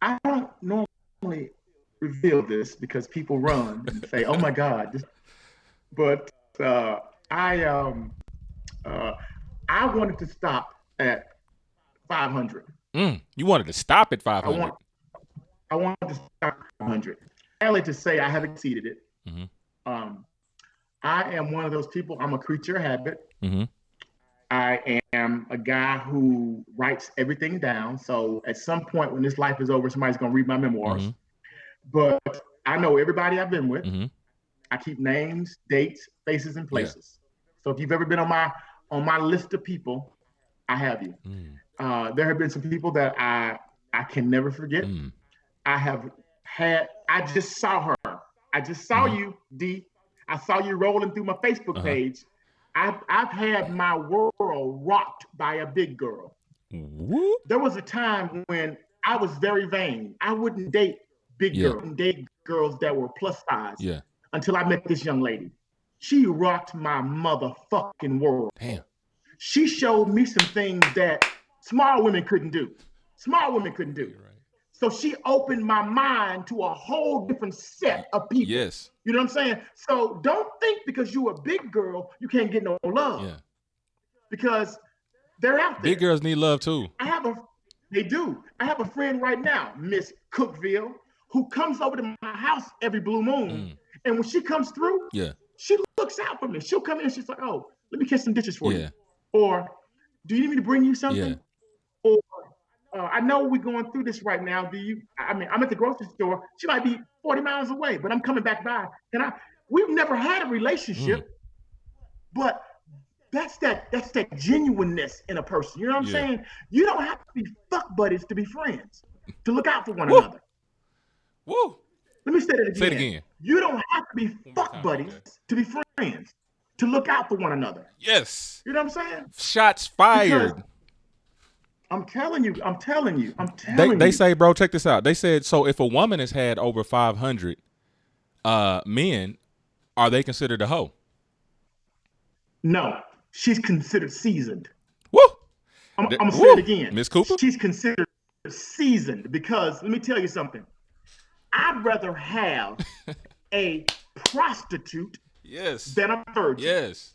I don't normally reveal this because people run and say, oh my God. But I wanted to stop at 500. You wanted to stop at 500? I wanted to stop at 500. Only to say I haven't exceeded it. I am one of those people. I'm a creature of habit. I am a guy who writes everything down. So at some point when this life is over, somebody's going to read my memoirs. But I know everybody I've been with. I keep names, dates, faces, and places. So if you've ever been on my list of people, I have you. There have been some people that I can never forget. I just saw her. I just saw you, D. I saw you rolling through my Facebook page. I've had my world rocked by a big girl. There was a time when I was very vain. I wouldn't date big girls, date girls that were plus size until I met this young lady. She rocked my motherfucking world. Damn. She showed me some things that small women couldn't do. So she opened my mind to a whole different set of people. Yes. You know what I'm saying? So don't think because you're a big girl, you can't get no love. Yeah. Because they're out there. Big girls need love too. They do. I have a friend right now, Miss Cookville, who comes over to my house every blue moon. And when she comes through, she looks out for me. She'll come in and she's like, oh, let me kiss some dishes for you. Or do you need me to bring you something? Or I know we're going through this right now. I'm at the grocery store. She might be 40 miles away, but I'm coming back by. We've never had a relationship, but that's that genuineness in a person. You know what I'm saying? You don't have to be fuck buddies to be friends, to look out for one another. Woo. Let me say that again. Say it again. You don't have to be fuck buddies to be friends, to look out for one another. Yes. You know what I'm saying? Shots fired. Because I'm telling you. They say, bro, check this out. They said, so if a woman has had over 500 men, are they considered a hoe? No, she's considered seasoned. Woo! I'm going to say it again. Miss Cooper? She's considered seasoned because, let me tell you something. I'd rather have a prostitute than a virgin. Yes.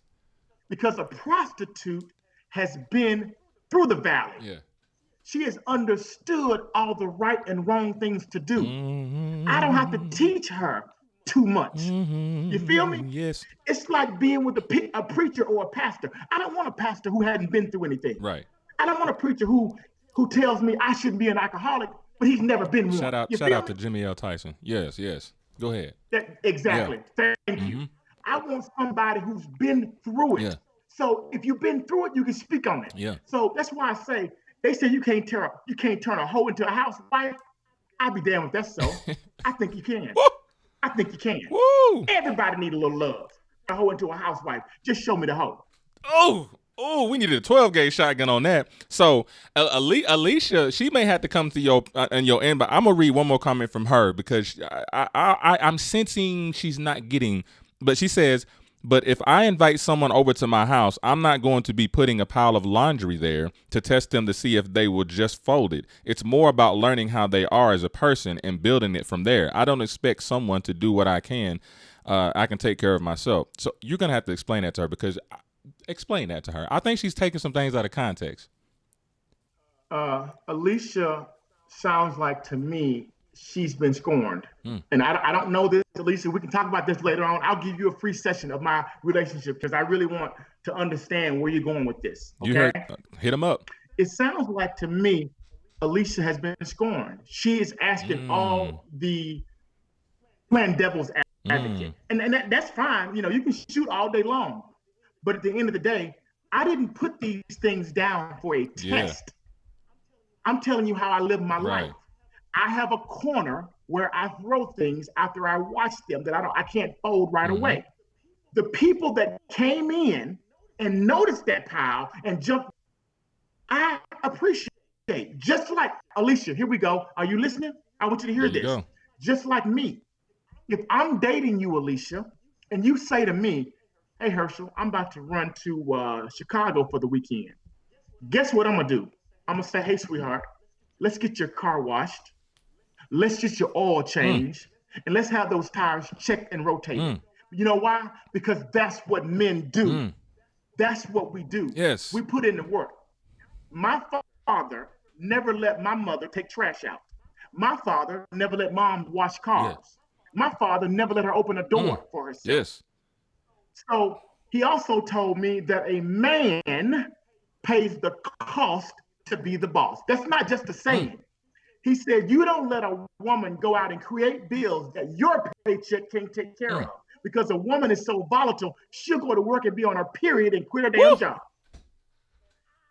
Because a prostitute has been through the valley. Yeah. She has understood all the right and wrong things to do. I don't have to teach her too much. You feel me? Yes. It's like being with a preacher or a pastor. I don't want a pastor who hadn't been through anything. Right. I don't want a preacher who tells me I shouldn't be an alcoholic, but he's never been one. Shout out to Jimmy L. Tyson. Yes. Go ahead. Exactly. Yeah. Thank you. I want somebody who's been through it. Yeah. So if you've been through it, you can speak on it. Yeah. So that's why I say they say you can't turn a hoe into a housewife. I'd be damned if that's so. I think you can. I think you can. Woo! Everybody need a little love. A hoe into a housewife. Just show me the hoe. Oh, we needed a 12-gauge shotgun on that. So Alicia, she may have to come to your in your inbox. I'm gonna read one more comment from her because I'm sensing she's not getting. But she says, But if I invite someone over to my house, I'm not going to be putting a pile of laundry there to test them to see if they will just fold it. It's more about learning how they are as a person and building it from there. I don't expect someone to do what I can. I can take care of myself. So you're going to have to explain that to her, because explain that to her. I think she's taking some things out of context. Alicia sounds like to me she's been scorned. Mm. And I don't know this, Alicia. We can talk about this later on. I'll give you a free session of my relationship because I really want to understand where you're going with this. Okay? You heard? Hit him up. It sounds like to me Alicia has been scorned. She is asking all the playing devil's advocate. And that's fine. You know, you can shoot all day long. But at the end of the day, I didn't put these things down for a test. Yeah. I'm telling you how I live my Right. life. I have a corner where I throw things after I watch them that I can't fold right away. The people that came in and noticed that pile and jumped, I appreciate. Just like Alicia, here we go. Are you listening? I want you to hear There you this. go. Just like me. If I'm dating you, Alicia, and you say to me, hey, Herschel, I'm about to run to Chicago for the weekend. Guess what I'm going to do? I'm going to say, hey, sweetheart, let's get your car washed. Let's get your oil changed. And let's have those tires checked and rotated. You know why? Because that's what men do. That's what we do. Yes. We put in the work. My father never let my mother take trash out. My father never let mom wash cars. Yes. My father never let her open a door for herself. Yes. So he also told me that a man pays the cost to be the boss. That's not just a saying. He said, you don't let a woman go out and create bills that your paycheck can't take care of. Because a woman is so volatile, she'll go to work and be on her period and quit her damn job.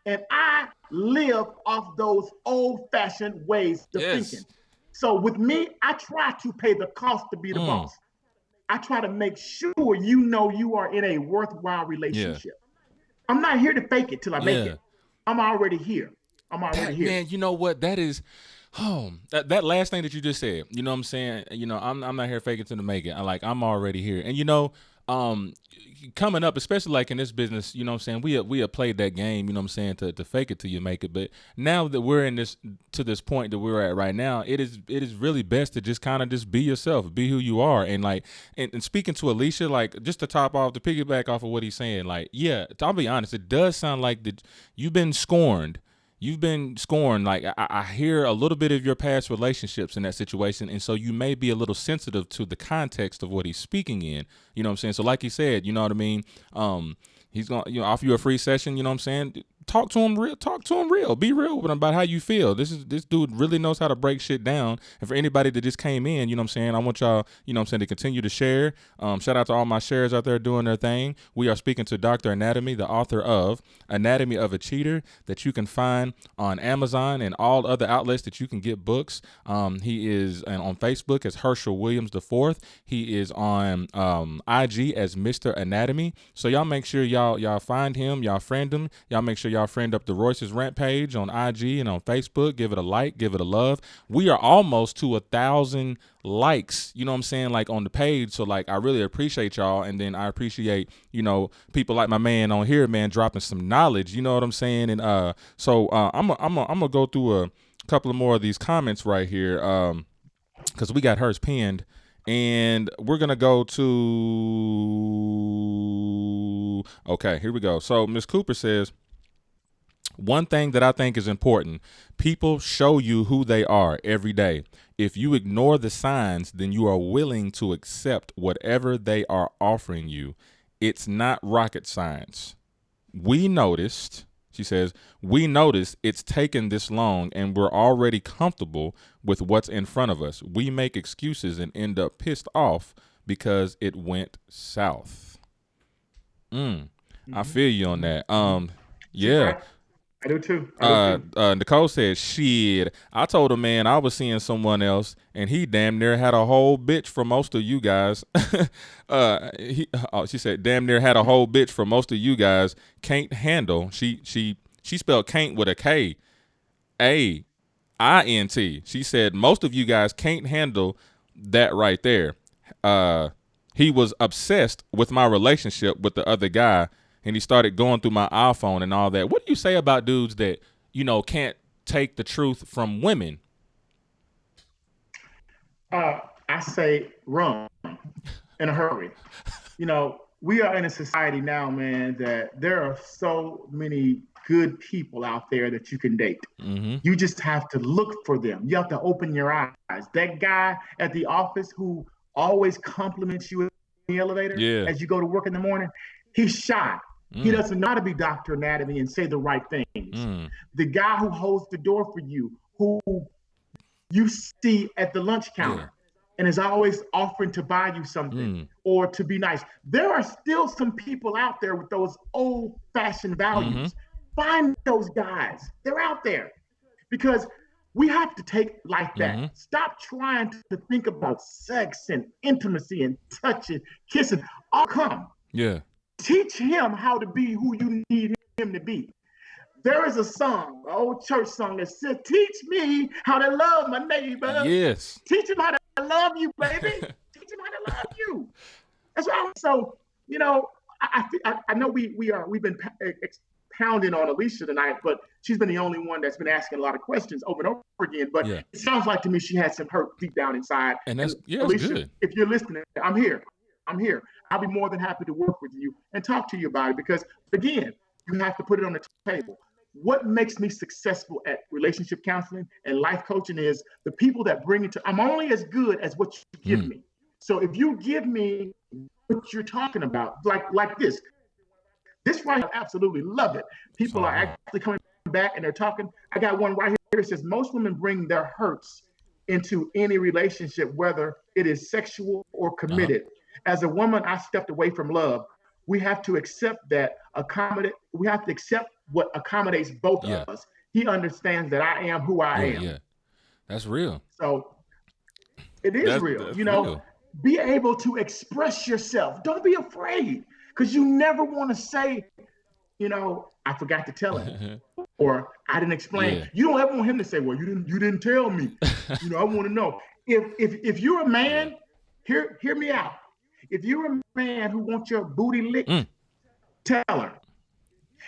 And I live off those old-fashioned ways of thinking. So with me, I try to pay the cost to be the boss. I try to make sure you know you are in a worthwhile relationship. I'm not here to fake it till I make it. I'm already here. Man, you know what? That is, that last thing that you just said, you know what I'm saying? You know, I'm not here faking to make it. I'm already here. And you know, coming up, especially like in this business, you know what I'm saying? We have played that game, you know what I'm saying, to fake it till you make it. But now that we're in this point that we're at right now, it is really best to just kind of just be yourself, be who you are. And like, and speaking to Alicia, like just to piggyback off of what he's saying, like, yeah, I'll be honest, it does sound like that you've been scorned. You've been scorned. Like I hear a little bit of your past relationships in that situation, and so you may be a little sensitive to the context of what he's speaking in. You know what I'm saying? So like he said, you know what I mean? He's gonna offer you a free session. You know what I'm saying? Talk to him real. Be real with him about how you feel. This dude really knows how to break shit down. And for anybody that just came in, you know what I'm saying, I want y'all, you know what I'm saying, to continue to share. Shout out to all my sharers out there doing their thing. We are speaking to Dr. Anatomy, the author of Anatomy of a Cheater, that you can find on Amazon and all other outlets that you can get books. He is on Facebook as Herschel Williams IV. He is on IG as Mr. Anatomy. So y'all make sure y'all find him, y'all friend him, y'all make sure y'all friend up the Royce's Rant page on IG and on Facebook. Give it a like, give it a love. We are almost to 1,000 likes, you know what I'm saying, like on the page. So like I really appreciate y'all, and then I appreciate, you know, people like my man on here, man, dropping some knowledge, you know what I'm saying. And so I'm gonna go through a couple of more of these comments right here, because we got hers pinned. And we're going to go to, okay, here we go. So Ms. Cooper says, one thing that I think is important, people show you who they are every day. If you ignore the signs, then you are willing to accept whatever they are offering you. It's not rocket science. She says, we noticed it's taken this long and we're already comfortable with what's in front of us. We make excuses and end up pissed off because it went south. I feel you on that. Yeah. I do too. Nicole said, shit, I told a man I was seeing someone else and he damn near had a whole bitch for most of you guys. She said, damn near had a whole bitch for most of you guys. Can't handle. She spelled can't with a K. A-I-N-T. She said, most of you guys can't handle that right there. he was obsessed with my relationship with the other guy, and he started going through my iPhone and all that. What do you say about dudes that, can't take the truth from women? I say run in a hurry. We are in a society now, man, that there are so many good people out there that you can date. Mm-hmm. You just have to look for them. You have to open your eyes. That guy at the office who always compliments you in the elevator as you go to work in the morning, he's shy. He doesn't know how to be Dr. Anatomy and say the right things. The guy who holds the door for you, who you see at the lunch counter and is always offering to buy you something or to be nice. There are still some people out there with those old-fashioned values. Find those guys. They're out there because we have to take life back. Stop trying to think about sex and intimacy and touching, kissing. All come. Yeah. Teach him how to be who you need him to be. There is a song, an old church song that says, "Teach me how to love my neighbor." Yes. Teach him how to love you, baby. Teach him how to love you. That's right. So, I know we've been pounding on Alicia tonight, but she's been the only one that's been asking a lot of questions over and over again. But it sounds like to me she has some hurt deep down inside. And that's Alicia, good. If you're listening, I'm here. I'll be more than happy to work with you and talk to you about it because, again, you have to put it on the table. What makes me successful at relationship counseling and life coaching is the people that bring it to. I'm only as good as what you give me. So if you give me what you're talking about, like this right, I absolutely love it. People are actually coming back and they're talking. I got one right here that says most women bring their hurts into any relationship, whether it is sexual or committed. As a woman, I stepped away from love. We have to accept that we have to accept what accommodates both of us. He understands that I am who I am. Yeah, that's real. So it is real. That's real. Be able to express yourself. Don't be afraid, because you never want to say, I forgot to tell him, or I didn't explain. Yeah. You don't ever want him to say, well, you didn't tell me. I want to know. If you're a man, hear me out. If you're a man who wants your booty licked, tell her.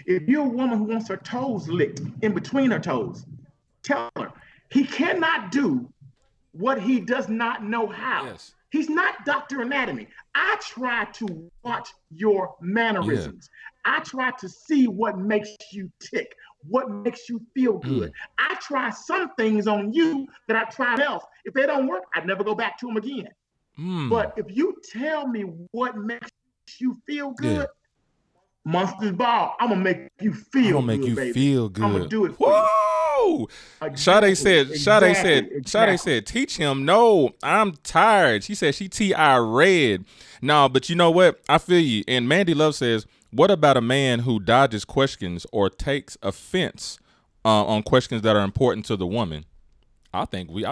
If you're a woman who wants her toes licked in between her toes, tell her. He cannot do what he does not know how. Yes. He's not Dr. Anatomy. I try to watch your mannerisms. I try to see what makes you tick, what makes you feel good. I try some things on you that I tried else. If they don't work, I'd never go back to them again. But if you tell me what makes you feel good, Monsters Ball, I'm gonna make you feel good, baby. Feel good. I'm gonna do it for you. Sade said, teach him. No, I'm tired. She said she T.I. red. No, but you know what? I feel you. And Mandy Love says, what about a man who dodges questions or takes offense on questions that are important to the woman? I think we.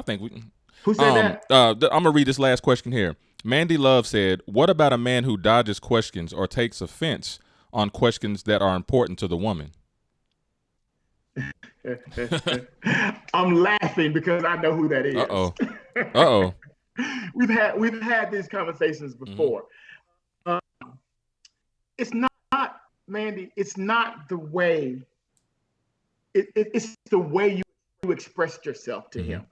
Who said that? I'm gonna read this last question here. Mandy Love said, what about a man who dodges questions or takes offense on questions that are important to the woman? I'm laughing because I know who that is. Uh-oh. We've had these conversations before. It's not, Mandy, it's not the way, it's the way you expressed yourself to him.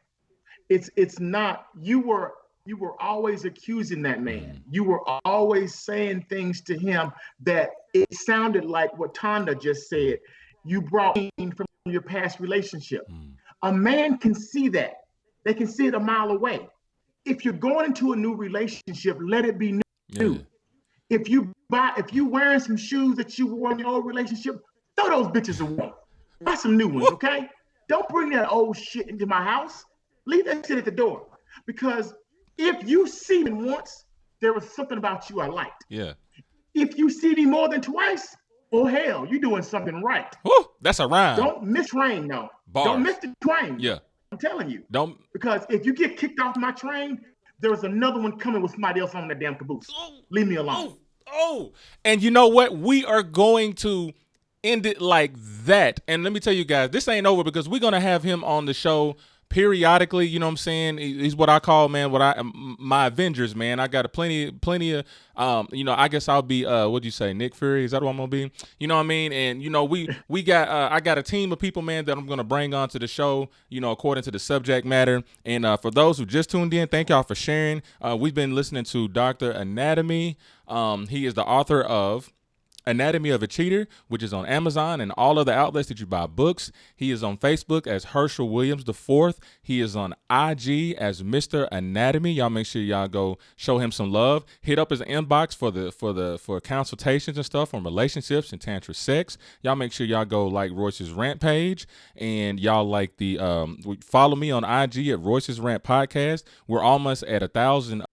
It's not, you were always accusing that man. You were always saying things to him that it sounded like what Tonda just said. You brought in from your past relationship. A man can see that. They can see it a mile away. If you're going into a new relationship, let it be new. If you wearing some shoes that you wore in your old relationship, throw those bitches away. Buy some new ones, okay? Don't bring that old shit into my house. Leave that shit at the door. Because if you see me once, there was something about you I liked. Yeah. If you see me more than twice, oh hell, you're doing something right. Woo, that's a rhyme. Don't miss train, though. Bars. Don't miss the train. Yeah. I'm telling you. Don't. Because if you get kicked off my train, there's another one coming with somebody else on that damn caboose. Leave me alone. And you know what? We are going to end it like that. And let me tell you guys, this ain't over because we're going to have him on the show periodically, you know what I'm saying, he's what I call, man, my Avengers, man. I got a plenty of I guess I'll be what'd you say, Nick Fury? Is that what I'm gonna be? You know what I mean? And we got I got a team of people, man, that I'm gonna bring onto the show, according to the subject matter. And for those who just tuned in, thank y'all for sharing. We've been listening to Dr. Anatomy. He is the author of Anatomy of a Cheater, which is on Amazon and all other outlets that you buy books. He is on Facebook as Herschel Williams IV. He is on IG as Mr. Anatomy. Y'all make sure y'all go show him some love. Hit up his inbox for consultations and stuff on relationships and tantra sex. Y'all make sure y'all go like Royce's Rant page, and y'all like follow me on IG at Royce's Rant Podcast. We're almost at 1,000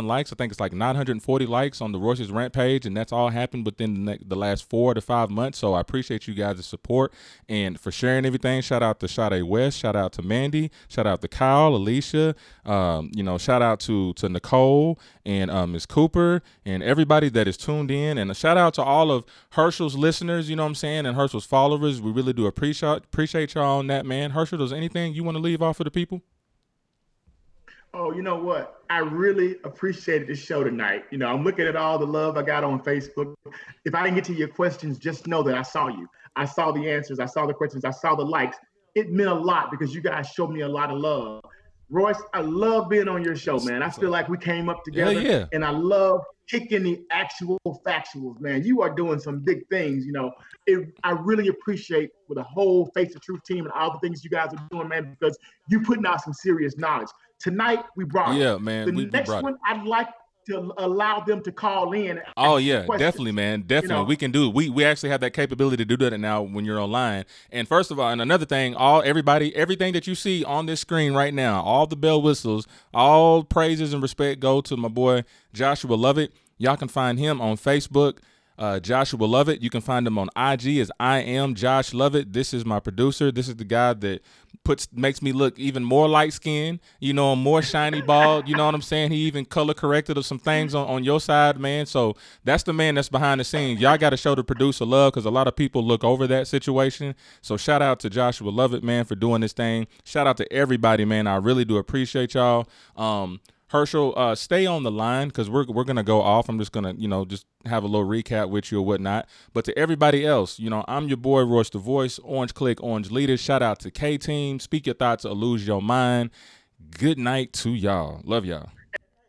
likes. I think it's like 940 likes on the Royce's Rant page, and that's all happened within the last 4 to 5 months. So I appreciate you guys' support and for sharing everything. Shout out to Sade West, shout out to Mandy, shout out to Kyle, Alicia, shout out to Nicole and Ms. Cooper and everybody that is tuned in, and a shout out to all of Herschel's listeners, you know what I'm saying, and Herschel's followers. We really do appreciate y'all on that, man. Herschel, does anything you want to leave off for the people? Oh, you know what? I really appreciated this show tonight. I'm looking at all the love I got on Facebook. If I didn't get to your questions, just know that I saw you. I saw the answers. I saw the questions. I saw the likes. It meant a lot because you guys showed me a lot of love. Royce, I love being on your show, man. I feel like we came up together. Yeah. And I love kicking the actual factuals, man. You are doing some big things. I really appreciate with the whole Face the Truth team and all the things you guys are doing, man, because you putting out some serious knowledge. Tonight, we brought it. Yeah, man. The next one, I'd like to allow them to call in. Oh, yeah, definitely, man. Definitely. We can do it. We actually have that capability to do that now when you're online. And first of all, and another thing, everything that you see on this screen right now, all the bell whistles, all praises and respect go to my boy Joshua Lovett. Y'all can find him on Facebook, Joshua Lovett. You can find him on IG as I am Josh Lovett. This is my producer. This is the guy that makes me look even more light skinned, more shiny bald. You know what I'm saying? He even color corrected of some things on your side, man. So that's the man that's behind the scenes. Y'all got to show the producer love because a lot of people look over that situation. So shout out to Joshua Lovett, man, for doing this thing. Shout out to everybody, man. I really do appreciate y'all. Herschel, stay on the line because we're gonna go off. I'm just gonna just have a little recap with you or whatnot. But to everybody else, I'm your boy Royce the Voice, Orange Click, Orange Leader. Shout out to K Team. Speak your thoughts or lose your mind. Good night to y'all. Love y'all.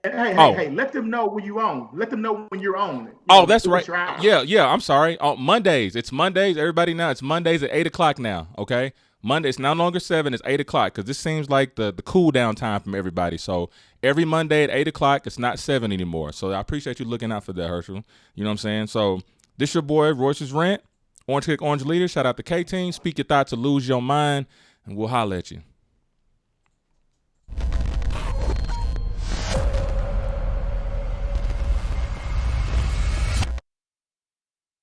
Hey, let them know when you on. Let them know when you're on. That's right. Yeah. I'm sorry. Mondays. It's Mondays. Everybody now. It's Mondays at 8:00 now. Okay. Monday, it's no longer 7, it's 8:00 because this seems like the cool down time from everybody. So every Monday at 8:00, it's not 7 anymore. So I appreciate you looking out for that, Herschel. You know what I'm saying? So this your boy, Royce's Rant, Orange Kick, Orange Leader. Shout out to K-Team. Speak your thoughts or lose your mind, and we'll holler at you.